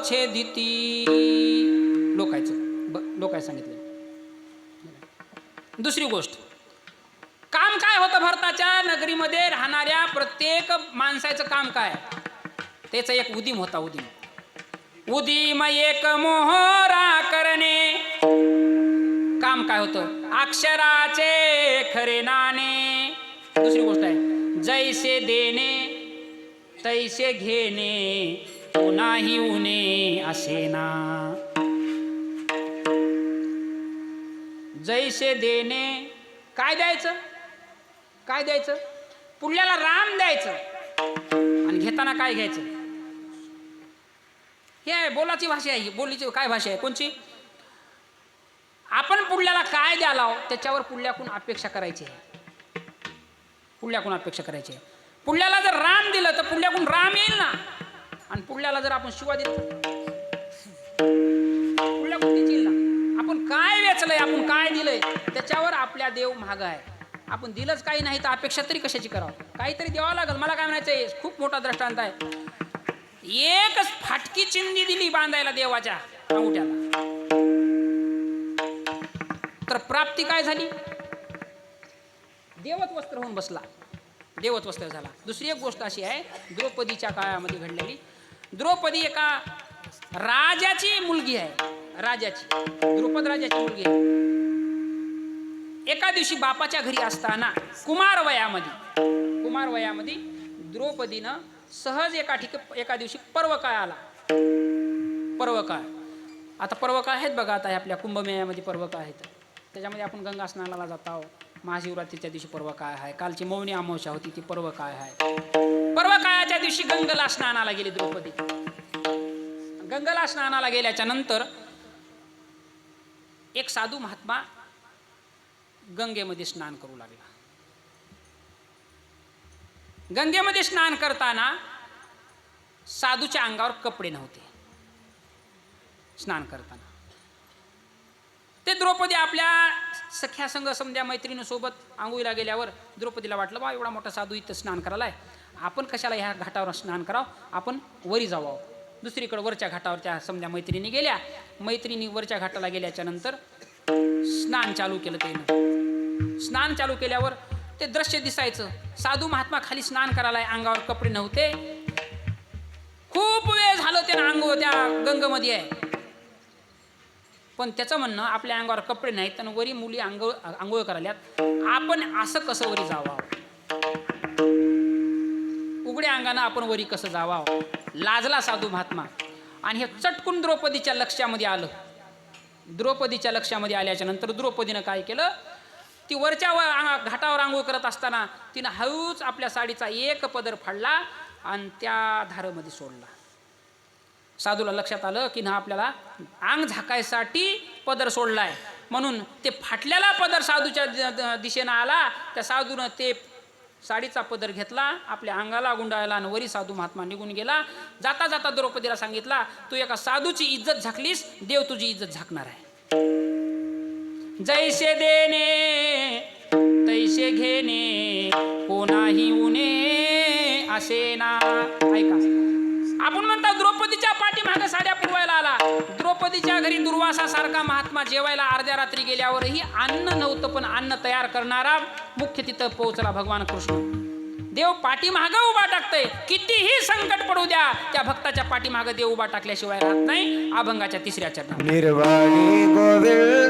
छेदिती. लोकाय सांगितलं. दुसरी गोष्ट, काम काय होतं भरताच्या नगरीमध्ये राहणाऱ्या प्रत्येक माणसाचं काम काय? त्याचा एक उदीम होता. उदीम एक मोहरा करणे. काम काय होतं? अक्षराचे खरे नाणे. दुसरी गोष्ट आहे, जैसे देणे तैसे घेणे, कोणाही उणे असेना. जैसे देणे, काय द्यायचं, काय द्यायचं, पुढल्याला राम द्यायचं आणि घेताना काय घ्यायचं. हे आहे बोलाची भाषा आहे. बोलीची काय भाषा आहे, कोणची. आपण पुढल्याला काय द्याला त्याच्यावर पुढल्याकून अपेक्षा करायची आहे. पुढल्याकून अपेक्षा करायची आहे. पुढल्याला जर राम दिलं तर पुढल्याकून राम येईल ना. आणि पुढल्याला जर आपण शिवा दिलं पुढल्याकून तेच येईल ना. आपण काय वेचलंय, आपण काय दिलंय त्याच्यावर आपल्या देव महाग आहे. आपण दिलंच काही नाही तर अपेक्षा तरी कशाची करावं. काहीतरी द्यावं लागेल. मला काय म्हणायचंय, खूप मोठा दृष्टांत आहे. एकच फाटकी चिंदी दिली बांधायला देवाच्या अंगठ्याला, तर प्राप्ती काय झाली, देवत वस्त्र होऊन बसला, देवत वस्त्र झाला. दुसरी एक गोष्ट अशी आहे, द्रौपदीच्या काळामध्ये घडलेली. द्रौपदी एका राजाची मुलगी आहे. राजाची, द्रुपद राजाची मुलगी आहे. एका दिवशी बापाच्या घरी असताना कुमार वयामध्ये द्रौपदीनं सहज एका दिवशी पर्वकाळ आला. पर्वकाळ, आता पर्वकाळ आहेत बघा. आता आपल्या कुंभमेळ्यामध्ये पर्वकाळ आहेत. त्याच्यामध्ये आपण गंगा स्नानाला जातो. महाशिवरात्रीच्या दिवशी पर्वकाळ आहे. कालची मौनी अमावस्या होती, ती पर्वकाळ आहे. पर्वकाळाच्या दिवशी गंगेला स्नानाला गेली द्रौपदी. गंगेला स्नानाला गेल्याच्या नंतर एक साधू महात्मा गंगेमध्ये स्नान करू लागला. गंगेमध्ये स्नान करताना साधूच्या अंगावर कपडे नव्हते. स्नान करताना ते द्रौपदी आपल्या सख्या संघ समध्या मैत्रिणीसोबत आंघोळीला गेल्यावर द्रौपदीला वाटलं, बा एवढा मोठा साधू इथं स्नान करायलाय, आपण कशाला ह्या घाटावर स्नान करावं, आपण वरी जावं. दुसरीकडे वरच्या घाटावर त्या समध्या मैत्रिणी गेल्या. मैत्रिणी वरच्या घाटाला गेल्याच्या नंतर स्नान चालू केलं. त्यानं स्नान चालू केल्यावर ते दृश्य दिसायचं. साधू महात्मा खाली स्नान करायलाय, अंगावर कपडे नव्हते. खूप वेळ झालं त्यानं त्या गंगेमध्ये आहे. पण त्याचं म्हणणं, आपल्या अंगावर कपडे नाहीत आणि वरी मुली आंघोळ करायल्यात, आपण असं कसं वरी जावं, उघड्या अंगानं आपण वरी कसं जावं. लाजला साधू महात्मा. आणि हे चटकून द्रौपदीच्या लक्षामध्ये आलं. द्रौपदीच्या लक्षामध्ये आल्याच्या नंतर द्रौपदीनं काय केलं, ती वरच्या घाटावर आंघोळ करत असताना तिनं हळूच आपल्या साडीचा एक पदर फाडला आणि त्या धारेमध्ये सोडला. साधूला लक्षात आलं की ना आपल्याला अंग झाकायसाठी पदर सोडलाय, म्हणून ते फाटलेला पदर साधूच्या दिशेनं आला. त्या साधूनं ते साडीचा पदर घेतला, आपल्या अंगाला गुंडाळला आणि वरी साधू महात्मा निघून गेला. जाता जाता द्रौपदीला सांगितला, तू एका साधूची इज्जत झाकलीस, देव तुझी इज्जत झाकणार आहे. जैसे देणे तैसे घेणे, कोणाही उणे असेना. ऐका, आपण म्हणतो द्रौपदीच्या पाठीमागे साड्या पुरवायला आला. द्रौपदीच्या घरी दुर्वासासारखा महात्मा जेवायला अर्ध्या रात्री गेल्यावरही अन्न नव्हतं, पण अन्न तयार करणारा मुख्य तिथं पोहोचला भगवान कृष्ण. देव पाठीमागं उभा टाकतंय. कितीही संकट पडू द्या, त्या भक्ताच्या पाठीमागं देव उभा टाकल्याशिवाय राहत नाही. अभंगाच्या 3ऱ्या चरणात निर्वाणी गोविंद